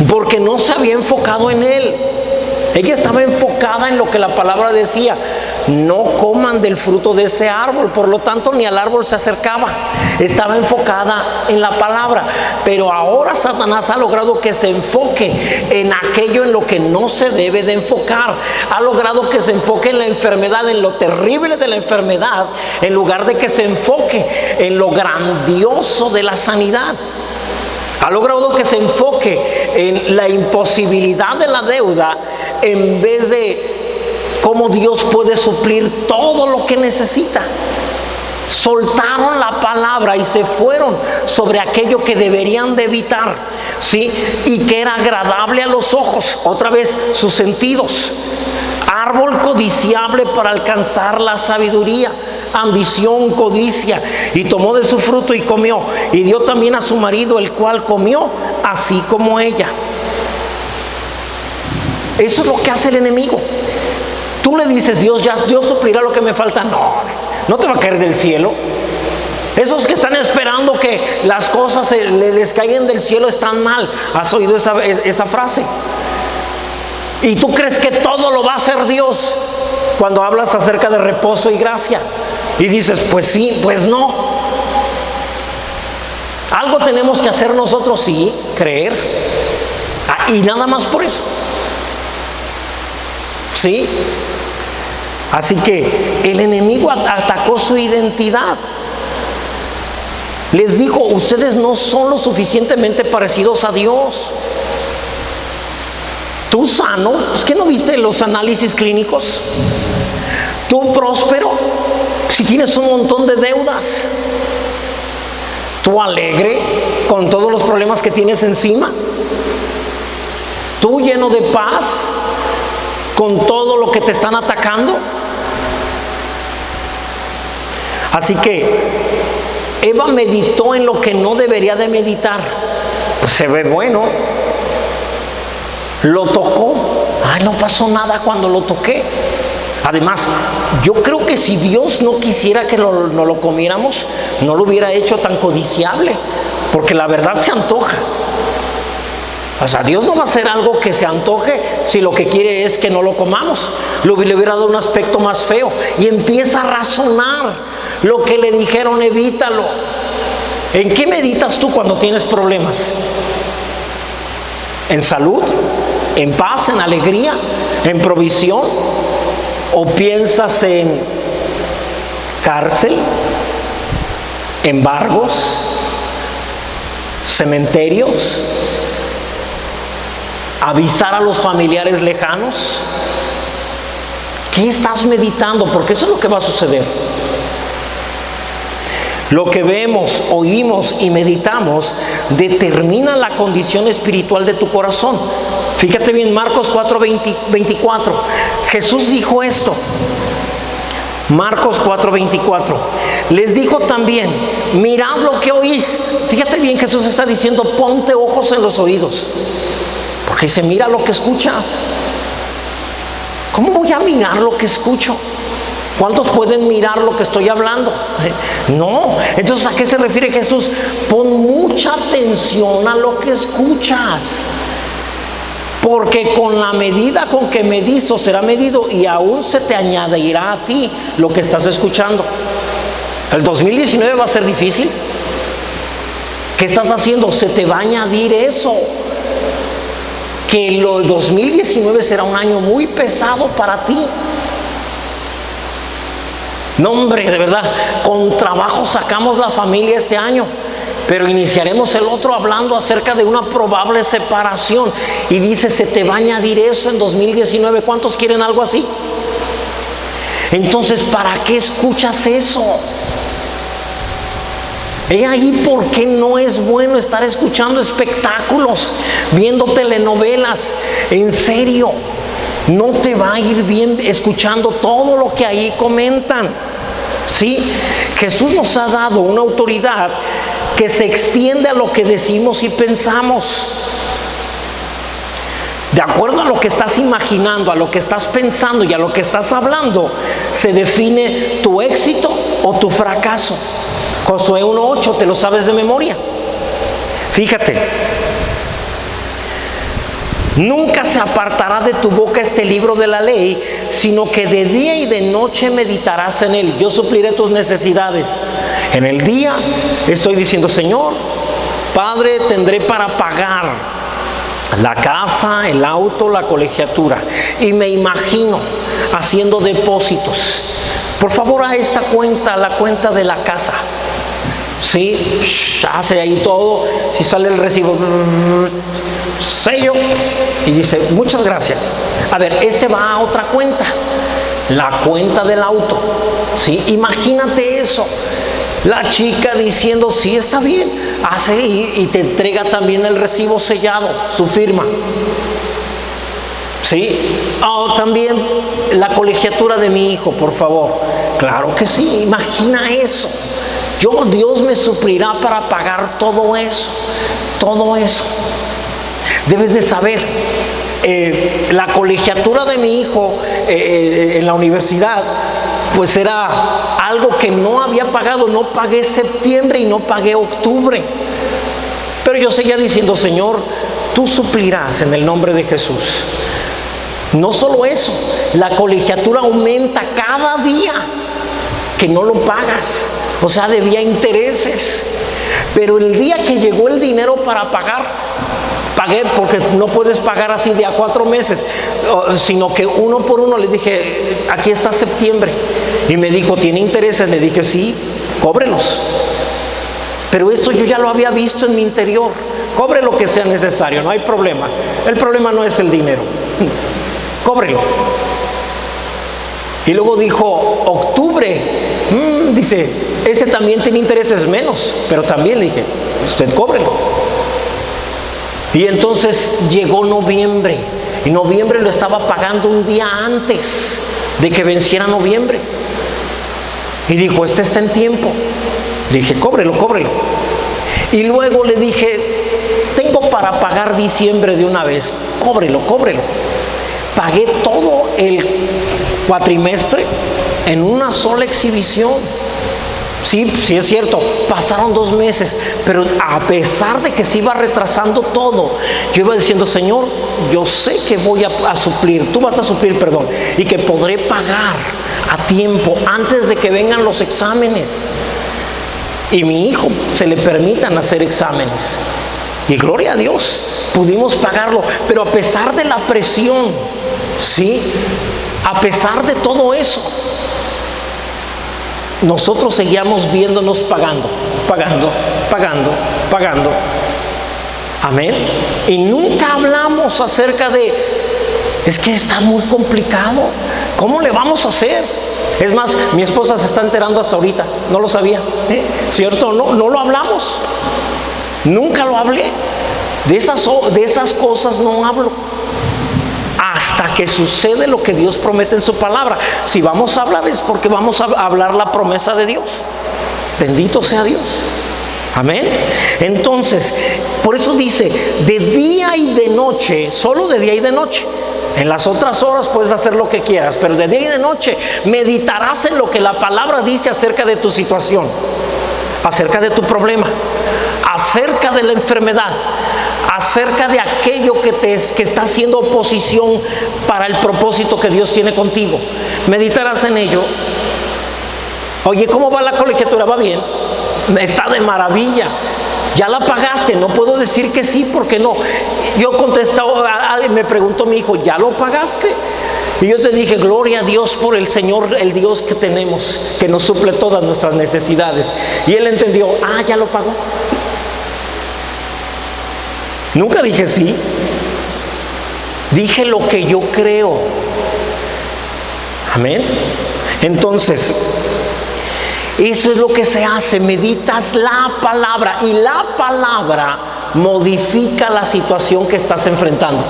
porque no se había enfocado en él. Ella estaba enfocada en lo que la palabra decía: no coman del fruto de ese árbol. Por lo tanto, ni al árbol se acercaba. Estaba enfocada en la palabra. Pero ahora Satanás ha logrado que se enfoque en aquello en lo que no se debe de enfocar. Ha logrado que se enfoque en la enfermedad, en lo terrible de la enfermedad, en lugar de que se enfoque en lo grandioso de la sanidad. Ha logrado que se enfoque en la imposibilidad de la deuda, en vez de cómo Dios puede suplir todo lo que necesita. Soltaron la palabra y se fueron sobre aquello que deberían de evitar, ¿sí? Y que era agradable a los ojos. Otra vez, sus sentidos. Árbol codiciable para alcanzar la sabiduría. Ambición, codicia. Y tomó de su fruto y comió. Y dio también a su marido, el cual comió así como ella. Eso es lo que hace el enemigo. Tú le dices, Dios suplirá lo que me falta. No te va a caer del cielo. Esos que están esperando que las cosas les caigan del cielo están mal. ¿Has oído esa frase? Y tú crees que todo lo va a hacer Dios cuando hablas acerca de reposo y gracia. Y dices, pues sí, pues no. Algo tenemos que hacer nosotros, sí, creer. Y nada más por eso. ¿Sí? Así que el enemigo atacó su identidad. Les dijo, ustedes no son lo suficientemente parecidos a Dios. Tú sano, ¿es que no viste los análisis clínicos? Tú próspero, si tienes un montón de deudas. Tú alegre, con todos los problemas que tienes encima. Tú lleno de paz, con todo lo que te están atacando. Así que Eva meditó en lo que no debería de meditar. Pues se ve bueno. Lo tocó. No pasó nada cuando lo toqué. Además, yo creo que si Dios no quisiera que no lo comiéramos, no lo hubiera hecho tan codiciable. Porque la verdad se antoja. O sea, Dios no va a hacer algo que se antoje si lo que quiere es que no lo comamos. Le hubiera dado un aspecto más feo. Y empieza a razonar lo que le dijeron, evítalo. ¿En qué meditas tú cuando tienes problemas? ¿En salud? ¿En paz? ¿En alegría? ¿En provisión? ¿O piensas en cárcel? ¿Embargos? ¿Cementerios? ¿Avisar a los familiares lejanos? ¿Qué estás meditando? Porque eso es lo que va a suceder. Lo que vemos, oímos y meditamos determina la condición espiritual de tu corazón. Fíjate bien, Marcos 4:24. Jesús dijo esto. Marcos 4:24. Les dijo también, mirad lo que oís. Fíjate bien, Jesús está diciendo, ponte ojos en los oídos. Porque dice, mira lo que escuchas. ¿Cómo voy a mirar lo que escucho? ¿Cuántos pueden mirar lo que estoy hablando? No. Entonces, ¿a qué se refiere Jesús? Pon mucha atención a lo que escuchas. Porque con la medida con que medís será medido, y aún se te añadirá a ti lo que estás escuchando. ¿El 2019 va a ser difícil? ¿Qué estás haciendo? Se te va a añadir eso. que el 2019 será un año muy pesado para ti. No, hombre, de verdad, con trabajo sacamos la familia este año, pero iniciaremos el otro hablando acerca de una probable separación. Y dice, se te va a añadir eso en 2019. ¿Cuántos quieren algo así? Entonces, ¿para qué escuchas eso? He ahí por qué no es bueno estar escuchando espectáculos, viendo telenovelas. En serio, no te va a ir bien escuchando todo lo que ahí comentan. ¿Sí? Jesús nos ha dado una autoridad que se extiende a lo que decimos y pensamos. De acuerdo a lo que estás imaginando, a lo que estás pensando y a lo que estás hablando, se define tu éxito o tu fracaso. Josué 1:8, ¿te lo sabes de memoria? Fíjate. Nunca se apartará de tu boca este libro de la ley, sino que de día y de noche meditarás en él. Yo supliré tus necesidades. En el día estoy diciendo, Señor, Padre, tendré para pagar la casa, el auto, la colegiatura. Y me imagino haciendo depósitos. Por favor, a esta cuenta, la cuenta de la casa. Sí, hace ahí todo, y sale el recibo, sello, y dice, muchas gracias. A ver, este va a otra cuenta, la cuenta del auto. Sí, imagínate eso. La chica diciendo, sí, está bien, hace y te entrega también el recibo sellado, su firma. ¿Sí? También la colegiatura de mi hijo, por favor. Claro que sí, imagina eso. Dios me suplirá para pagar todo eso. Todo eso. Debes de saber, la colegiatura de mi hijo en la universidad, pues era algo que no había pagado. No pagué septiembre y no pagué octubre. Pero yo seguía diciendo, Señor, tú suplirás en el nombre de Jesús. No solo eso, la colegiatura aumenta cada día que no lo pagas. O sea, debía intereses. Pero el día que llegó el dinero para pagar, pagué, porque no puedes pagar así de a 4 meses, sino que uno por uno. Le dije, aquí está septiembre. Y me dijo, ¿tiene intereses? Le dije, sí, cóbrelos. Pero esto yo ya lo había visto en mi interior. Cobre lo que sea necesario, no hay problema. El problema no es el dinero. Cóbrelo. Y luego dijo, octubre. Dice, ese también tiene intereses menos. Pero también le dije, usted cóbrelo. Y entonces llegó noviembre. Y noviembre lo estaba pagando un día antes de que venciera noviembre. Y dijo, este está en tiempo. Le dije, cóbrelo, cóbrelo. Y luego le dije, tengo para pagar diciembre de una vez. Cóbrelo, cóbrelo. Pagué todo el cuatrimestre en una sola exhibición. Sí, sí es cierto, pasaron 2 meses, pero a pesar de que se iba retrasando todo, yo iba diciendo, Señor, yo sé que voy a suplir, tú vas a suplir, perdón, y que podré pagar a tiempo antes de que vengan los exámenes y mi hijo se le permitan hacer exámenes. Y gloria a Dios, pudimos pagarlo. Pero a pesar de la presión, ¿sí? A pesar de todo eso, nosotros seguíamos viéndonos pagando. Amén. Y nunca hablamos acerca de, es que está muy complicado, ¿cómo le vamos a hacer? Es más, mi esposa se está enterando hasta ahorita, no lo sabía, ¿cierto? No lo hablamos, nunca lo hablé. De esas cosas no hablo hasta que sucede lo que Dios promete en su palabra. Si vamos a hablar es porque vamos a hablar la promesa de Dios. Bendito sea Dios. Amén. Entonces, por eso dice, de día y de noche, solo de día y de noche. En las otras horas puedes hacer lo que quieras, pero de día y de noche meditarás en lo que la palabra dice acerca de tu situación, acerca de tu problema, acerca de la enfermedad, acerca de aquello que está haciendo oposición para el propósito que Dios tiene contigo. Meditarás en ello. Oye, ¿cómo va la colegiatura? ¿Va bien? Está de maravilla. Ya la pagaste, no puedo decir que sí, porque no. Yo contestaba, me preguntó mi hijo, ¿ya lo pagaste? Y yo te dije, gloria a Dios por el Señor, el Dios que tenemos, que nos suple todas nuestras necesidades. Y él entendió, ya lo pagó. Nunca dije sí. Dije lo que yo creo. Amén. Entonces, eso es lo que se hace. Meditas la palabra y la palabra modifica la situación que estás enfrentando.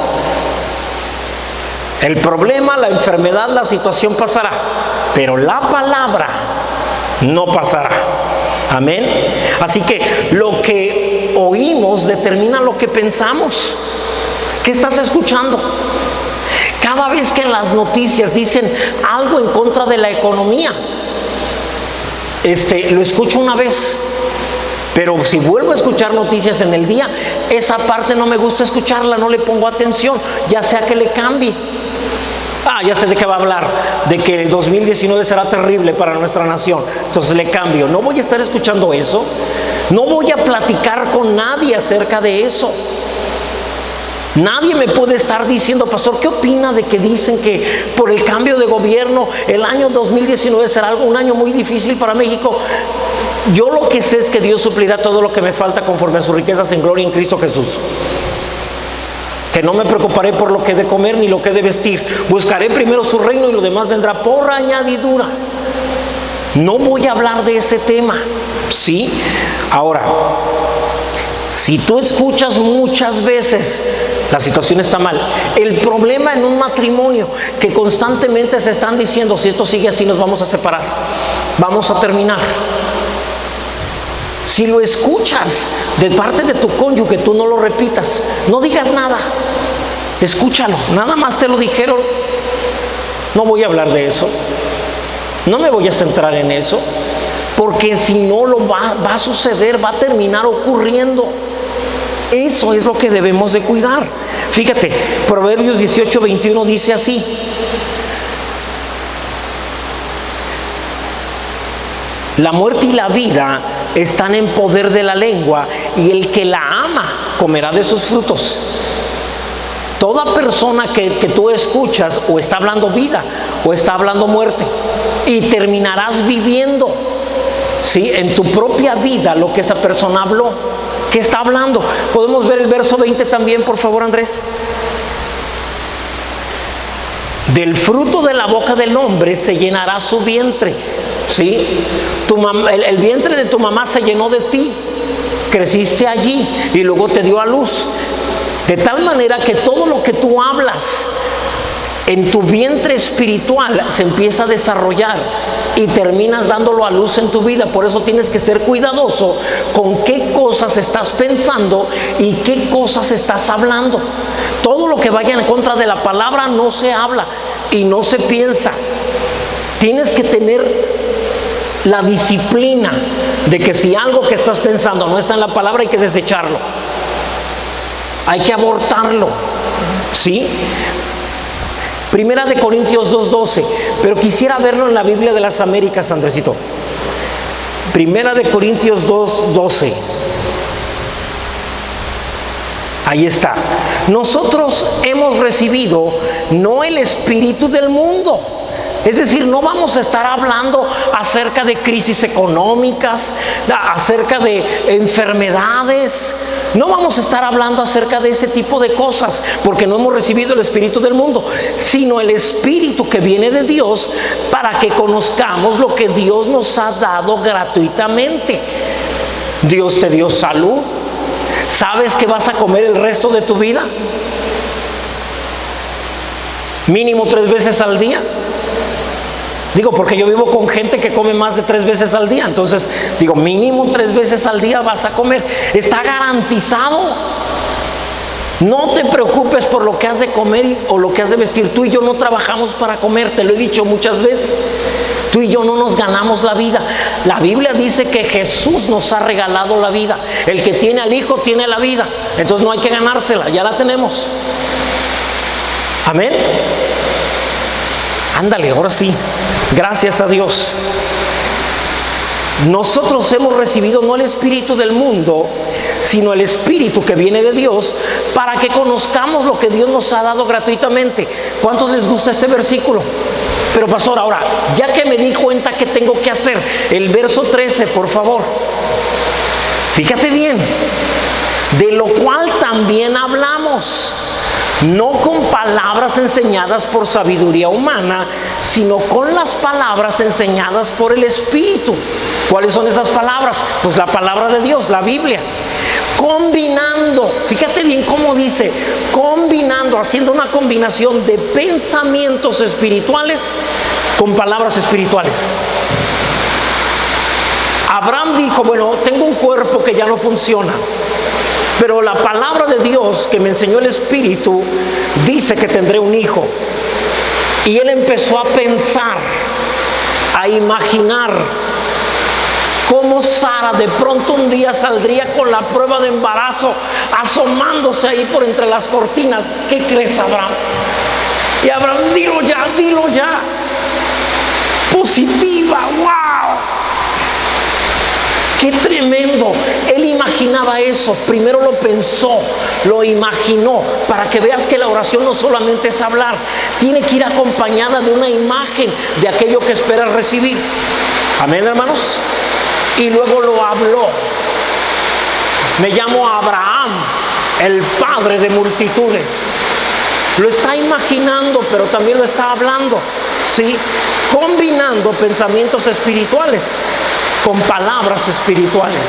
El problema, la enfermedad, la situación pasará, pero la palabra no pasará. Amén. Así que lo que oímos determina lo que pensamos. ¿Qué estás escuchando? Cada vez que en las noticias dicen algo en contra de la economía, lo escucho una vez, pero si vuelvo a escuchar noticias en el día, esa parte no me gusta escucharla, no le pongo atención, ya sea que le cambie. Ya sé de qué va a hablar, de que 2019 será terrible para nuestra nación, entonces le cambio. No voy a estar escuchando eso, no voy a platicar con nadie acerca de eso. Nadie me puede estar diciendo, pastor, ¿qué opina de que dicen que por el cambio de gobierno el año 2019 será un año muy difícil para México? Yo lo que sé es que Dios suplirá todo lo que me falta conforme a sus riquezas en gloria en Cristo Jesús. Que no me preocuparé por lo que he de comer ni lo que he de vestir. Buscaré primero su reino y lo demás vendrá por añadidura. No voy a hablar de ese tema, ¿sí? Ahora, si tú escuchas muchas veces, la situación está mal. El problema en un matrimonio, que constantemente se están diciendo, si esto sigue así nos vamos a separar, vamos a terminar. Si lo escuchas de parte de tu cónyuge, tú no lo repitas, no digas nada, escúchalo, nada más te lo dijeron, no voy a hablar de eso, no me voy a centrar en eso, porque si no lo va a suceder, va a terminar ocurriendo. Eso es lo que debemos de cuidar. Fíjate, Proverbios 18:21 dice así: la muerte y la vida están en poder de la lengua, y el que la ama comerá de sus frutos. Toda persona que tú escuchas o está hablando vida o está hablando muerte, y terminarás viviendo, ¿sí?, en tu propia vida lo que esa persona habló. ¿Qué está hablando? Podemos ver el verso 20 también, por favor, Andrés. Del fruto de la boca del hombre se llenará su vientre. ¿Sí? El vientre de tu mamá se llenó de ti, creciste allí y luego te dio a luz. De tal manera que todo lo que tú hablas en tu vientre espiritual se empieza a desarrollar y terminas dándolo a luz en tu vida. Por eso tienes que ser cuidadoso con qué cosas estás pensando y qué cosas estás hablando. Todo lo que vaya en contra de la palabra no se habla y no se piensa. Tienes que tener la disciplina de que si algo que estás pensando no está en la palabra, hay que desecharlo, hay que abortarlo, ¿sí? Primera de Corintios 2:12, pero quisiera verlo en la Biblia de las Américas, Andresito. Primera de Corintios 2:12. Ahí está. Nosotros hemos recibido no el espíritu del mundo. Es decir, no vamos a estar hablando acerca de crisis económicas, acerca de enfermedades. No vamos a estar hablando acerca de ese tipo de cosas, porque no hemos recibido el espíritu del mundo, sino el espíritu que viene de Dios, para que conozcamos lo que Dios nos ha dado gratuitamente. Dios te dio salud. ¿Sabes que vas a comer el resto de tu vida? Mínimo 3 veces al día. Digo, porque yo vivo con gente que come más de 3 veces al día. Entonces, digo, mínimo 3 veces al día vas a comer. Está garantizado. No te preocupes por lo que has de comer o lo que has de vestir. Tú y yo no trabajamos para comer, te lo he dicho muchas veces. Tú y yo no nos ganamos la vida. La Biblia dice que Jesús nos ha regalado la vida. El que tiene al Hijo tiene la vida. Entonces no hay que ganársela, ya la tenemos. Amén. Ándale, ahora sí. Gracias a Dios. Nosotros hemos recibido no el espíritu del mundo, sino el espíritu que viene de Dios, para que conozcamos lo que Dios nos ha dado gratuitamente. ¿Cuántos les gusta este versículo? Pero pastor, ahora, ya que me di cuenta que tengo que hacer, el verso 13, por favor. Fíjate bien, de lo cual también hablamos, no con palabras enseñadas por sabiduría humana, sino con las palabras enseñadas por el Espíritu. ¿Cuáles son esas palabras? Pues la palabra de Dios, la Biblia. Combinando, fíjate bien cómo dice, combinando, haciendo una combinación de pensamientos espirituales con palabras espirituales. Abraham dijo, bueno, tengo un cuerpo que ya no funciona, pero la palabra de Dios que me enseñó el Espíritu dice que tendré un hijo. Y él empezó a pensar, a imaginar cómo Sara de pronto un día saldría con la prueba de embarazo, asomándose ahí por entre las cortinas. ¿Qué crees, Abraham? Y Abraham, dilo ya. Positiva, wow. ¡Qué tremendo! Él imaginaba eso, primero lo pensó, lo imaginó, para que veas que la oración no solamente es hablar, tiene que ir acompañada de una imagen de aquello que esperas recibir. Amén, hermanos. Y luego lo habló. Me llamo Abraham, el padre de multitudes. Lo está imaginando, pero también lo está hablando, ¿sí? Combinando pensamientos espirituales con palabras espirituales,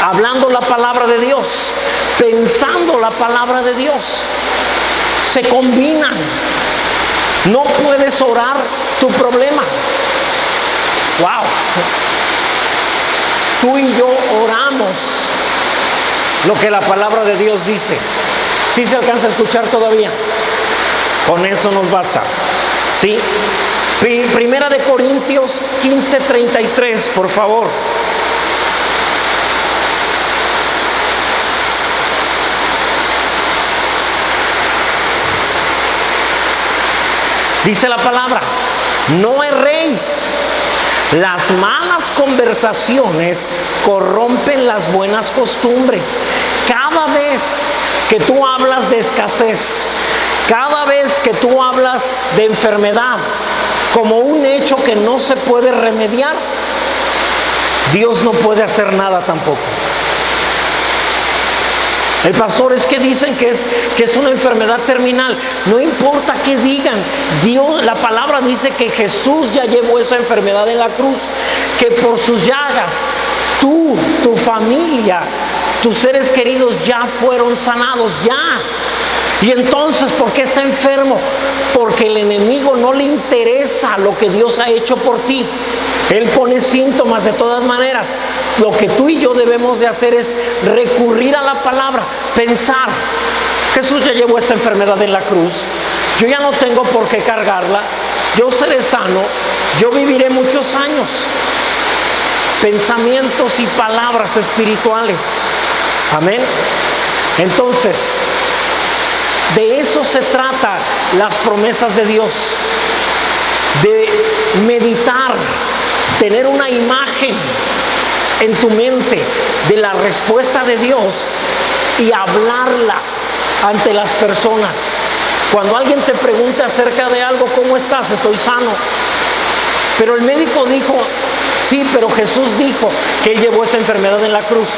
hablando la palabra de Dios, pensando la palabra de Dios, se combinan. No puedes orar tu problema. Wow. Tú y yo oramos lo que la palabra de Dios dice. ¿Sí se alcanza a escuchar todavía? Con eso nos basta. ¿Sí? Primera de Corintios 15:33, por favor. Dice la palabra, no erréis. Las malas conversaciones corrompen las buenas costumbres. Cada vez que tú hablas de escasez, cada vez que tú hablas de enfermedad, como un hecho que no se puede remediar, Dios no puede hacer nada tampoco. El pastor, es que dicen que es una enfermedad terminal. No importa qué digan, Dios, la palabra dice que Jesús ya llevó esa enfermedad en la cruz, que por sus llagas tú, tu familia, tus seres queridos ya fueron sanados, ya. Y entonces, ¿por qué está enfermo? Porque el enemigo no le interesa lo que Dios ha hecho por ti. Él pone síntomas de todas maneras. Lo que tú y yo debemos de hacer es recurrir a la palabra, pensar, Jesús ya llevó esta enfermedad en la cruz, yo ya no tengo por qué cargarla, yo seré sano, yo viviré muchos años. Pensamientos y palabras espirituales. Amén. Entonces, de eso se trata las promesas de Dios, de meditar, tener una imagen en tu mente de la respuesta de Dios y hablarla ante las personas. Cuando alguien te pregunte acerca de algo, ¿cómo estás? Estoy sano. Pero el médico dijo, sí, pero Jesús dijo que Él llevó esa enfermedad en la cruz,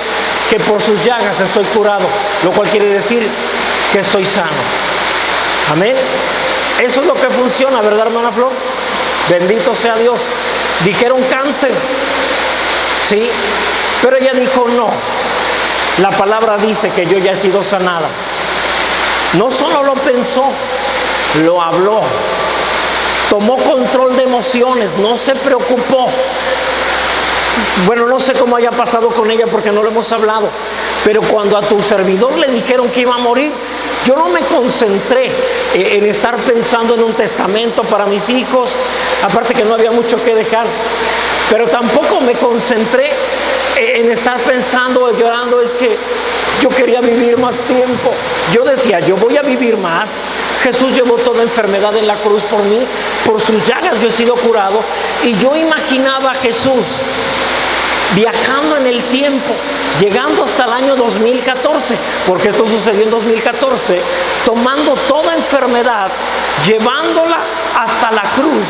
que por sus llagas estoy curado, lo cual quiere decir que estoy sano. Amén. Eso es lo que funciona, ¿verdad, hermana Flor? Bendito sea Dios. Dijeron cáncer, sí, pero ella dijo no. La palabra dice que yo ya he sido sanada. No solo lo pensó, lo habló. Tomó control de emociones, no se preocupó. Bueno, no sé cómo haya pasado con ella porque no lo hemos hablado, pero cuando a tu servidor le dijeron que iba a morir, yo no me concentré en estar pensando en un testamento para mis hijos, aparte que no había mucho que dejar, pero tampoco me concentré en estar pensando, llorando, es que yo quería vivir más tiempo. Yo decía, yo voy a vivir más, Jesús llevó toda enfermedad en la cruz por mí, por sus llagas yo he sido curado. Y yo imaginaba a Jesús viajando en el tiempo, llegando hasta el año 2014, porque esto sucedió en 2014, tomando toda enfermedad, llevándola hasta la cruz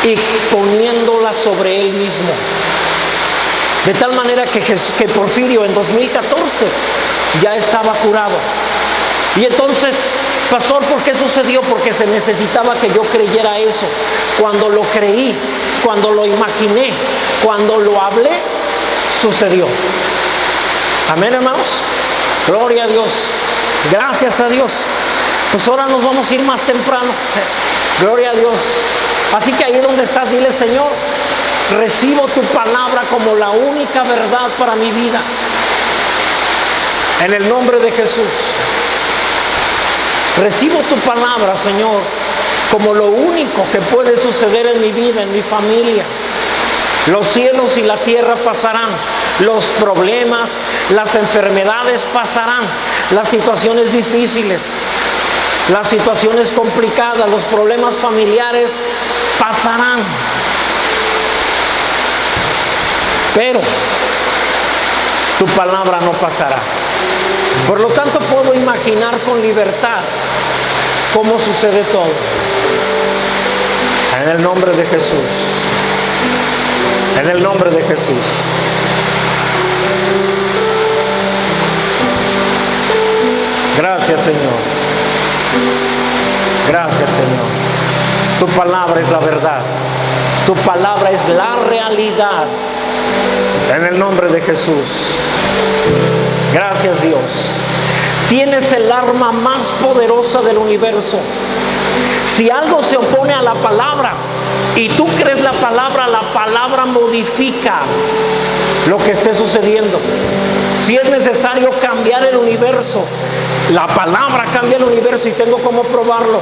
y poniéndola sobre Él mismo. De tal manera que Porfirio en 2014 ya estaba curado. Y entonces, pastor, ¿por qué sucedió? Porque se necesitaba que yo creyera eso. Cuando lo creí, cuando lo imaginé, cuando lo hablé, sucedió. Amén, hermanos. Gloria a Dios. Gracias a Dios. Pues ahora nos vamos a ir más temprano. Gloria a Dios. Así que ahí donde estás, dile: Señor, recibo tu palabra como la única verdad para mi vida. En el nombre de Jesús. Recibo tu palabra, Señor, como lo único que puede suceder en mi vida, en mi familia. Los cielos y la tierra pasarán, los problemas, las enfermedades pasarán, las situaciones difíciles, las situaciones complicadas, los problemas familiares pasarán. Pero tu palabra no pasará. Por lo tanto, puedo imaginar con libertad cómo sucede todo. En el nombre de Jesús. En el nombre de Jesús. Gracias, Señor. Gracias, Señor. Tu palabra es la verdad. Tu palabra es la realidad. En el nombre de Jesús. Gracias, Dios. Tienes el arma más poderosa del universo. Si algo se opone a la palabra y tú crees la palabra modifica lo que esté sucediendo. Si es necesario cambiar el universo, la palabra cambia el universo y tengo cómo probarlo.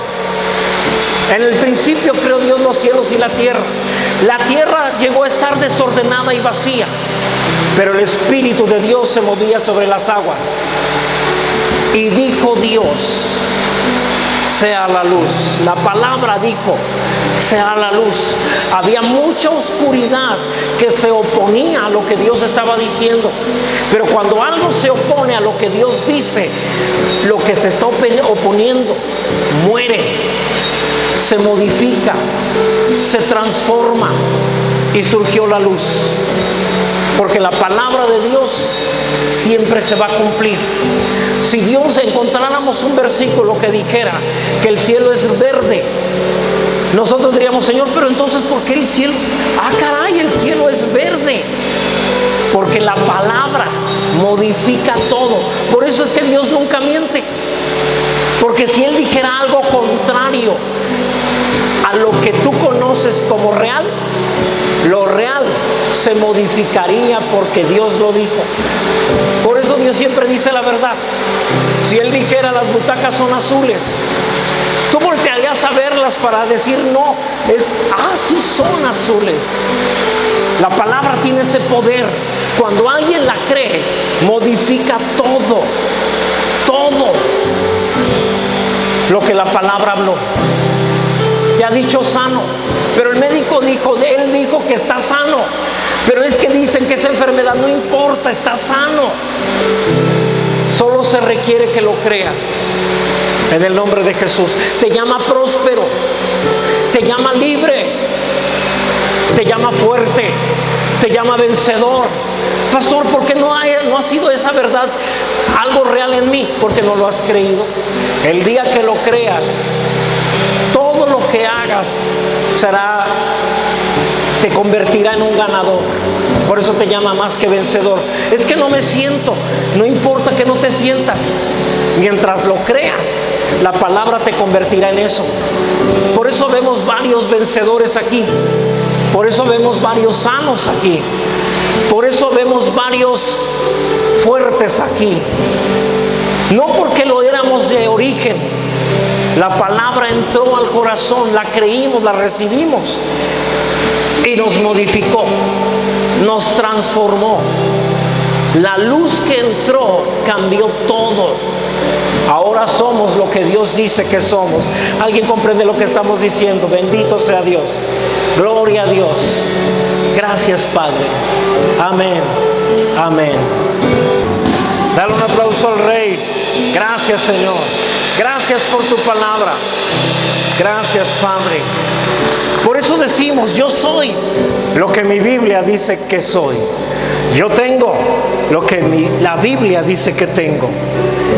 En el principio creó Dios los cielos y la tierra. La tierra llegó a estar desordenada y vacía, pero el Espíritu de Dios se movía sobre las aguas. Y dijo Dios: sea la luz. La palabra dijo: sea la luz. Había mucha oscuridad que se oponía a lo que Dios estaba diciendo. Pero cuando algo se opone a lo que Dios dice, lo que se está oponiendo muere, se modifica, se transforma, y surgió la luz. Porque la palabra de Dios siempre se va a cumplir. Si Dios encontráramos un versículo que dijera que el cielo es verde, nosotros diríamos: Señor, pero entonces ¿por qué el cielo? Ah, caray, el cielo es verde. Porque la palabra modifica todo. Por eso es que Dios nunca miente. Porque si Él dijera algo contrario a lo que tú conoces como real, lo real se modificaría porque Dios lo dijo. Por eso Dios siempre dice la verdad. Si Él dijera: las butacas son azules, tú voltearías a verlas para decir: no, sí son azules. La palabra tiene ese poder. Cuando alguien la cree, modifica todo lo que la palabra habló. Te ha dicho sano, pero el médico él dijo que está sano, pero es que dicen que esa enfermedad no importa, está sano. Solo se requiere que lo creas. En el nombre de Jesús. Te llama próspero, te llama libre, te llama fuerte, te llama vencedor. Pastor, ¿por qué no ha sido esa verdad algo real en mí? Porque no lo has creído. El día que lo creas, todo lo que hagas te convertirá en un ganador. Por eso te llama más que vencedor. Es que no me siento. No importa que no te sientas. Mientras lo creas, la palabra te convertirá en eso. Por eso vemos varios vencedores aquí. Por eso vemos varios sanos aquí. Por eso vemos varios fuertes aquí. No porque lo éramos de origen. La palabra entró al corazón, la creímos, la recibimos y nos modificó, nos transformó. La luz que entró cambió todo. Ahora somos lo que Dios dice que somos. ¿Alguien comprende lo que estamos diciendo? Bendito sea Dios. Gloria a Dios. Gracias, Padre. Amén. Amén. Dale un aplauso al Rey. Gracias, Señor. Gracias por tu palabra. Gracias, Padre. Por eso decimos, yo soy lo que mi Biblia dice que soy. Yo tengo lo que la Biblia dice que tengo.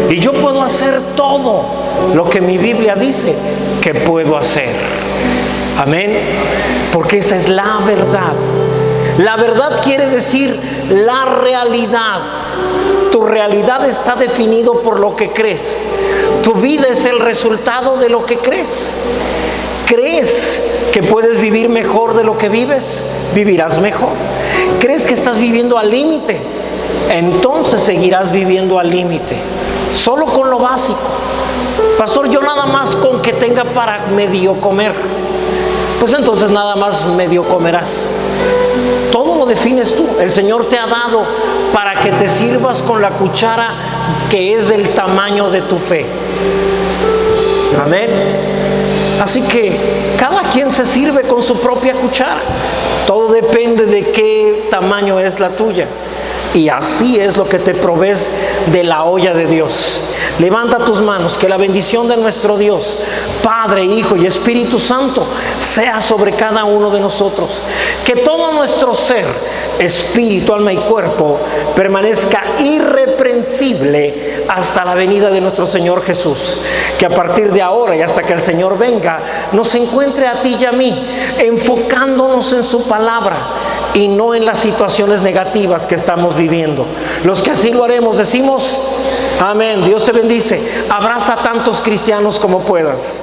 Y yo puedo hacer todo lo que mi Biblia dice que puedo hacer. Amén. Porque esa es la verdad. La verdad quiere decir la realidad. Tu realidad está definido por lo que crees. Tu vida es el resultado de lo que crees. ¿Crees que puedes vivir mejor de lo que vives? Vivirás mejor. ¿Crees que estás viviendo al límite? Entonces seguirás viviendo al límite. Solo con lo básico. Pastor, yo nada más con que tenga para medio comer. Pues entonces nada más medio comerás. Todo lo defines tú. El Señor te ha dado para que te sirvas con la cuchara que es del tamaño de tu fe. Amén. Así que cada quien se sirve con su propia cuchara. Todo depende de qué tamaño es la tuya. Y así es lo que te provees de la olla de Dios. Levanta tus manos, que la bendición de nuestro Dios, Padre, Hijo y Espíritu Santo, sea sobre cada uno de nosotros. Que todo nuestro ser, espíritu, alma y cuerpo, permanezca irreprensible hasta la venida de nuestro Señor Jesús. Que a partir de ahora y hasta que el Señor venga, nos encuentre a ti y a mí, enfocándonos en su palabra y no en las situaciones negativas que estamos viviendo. Los que así lo haremos, decimos amén. Dios te bendice. Abraza a tantos cristianos como puedas.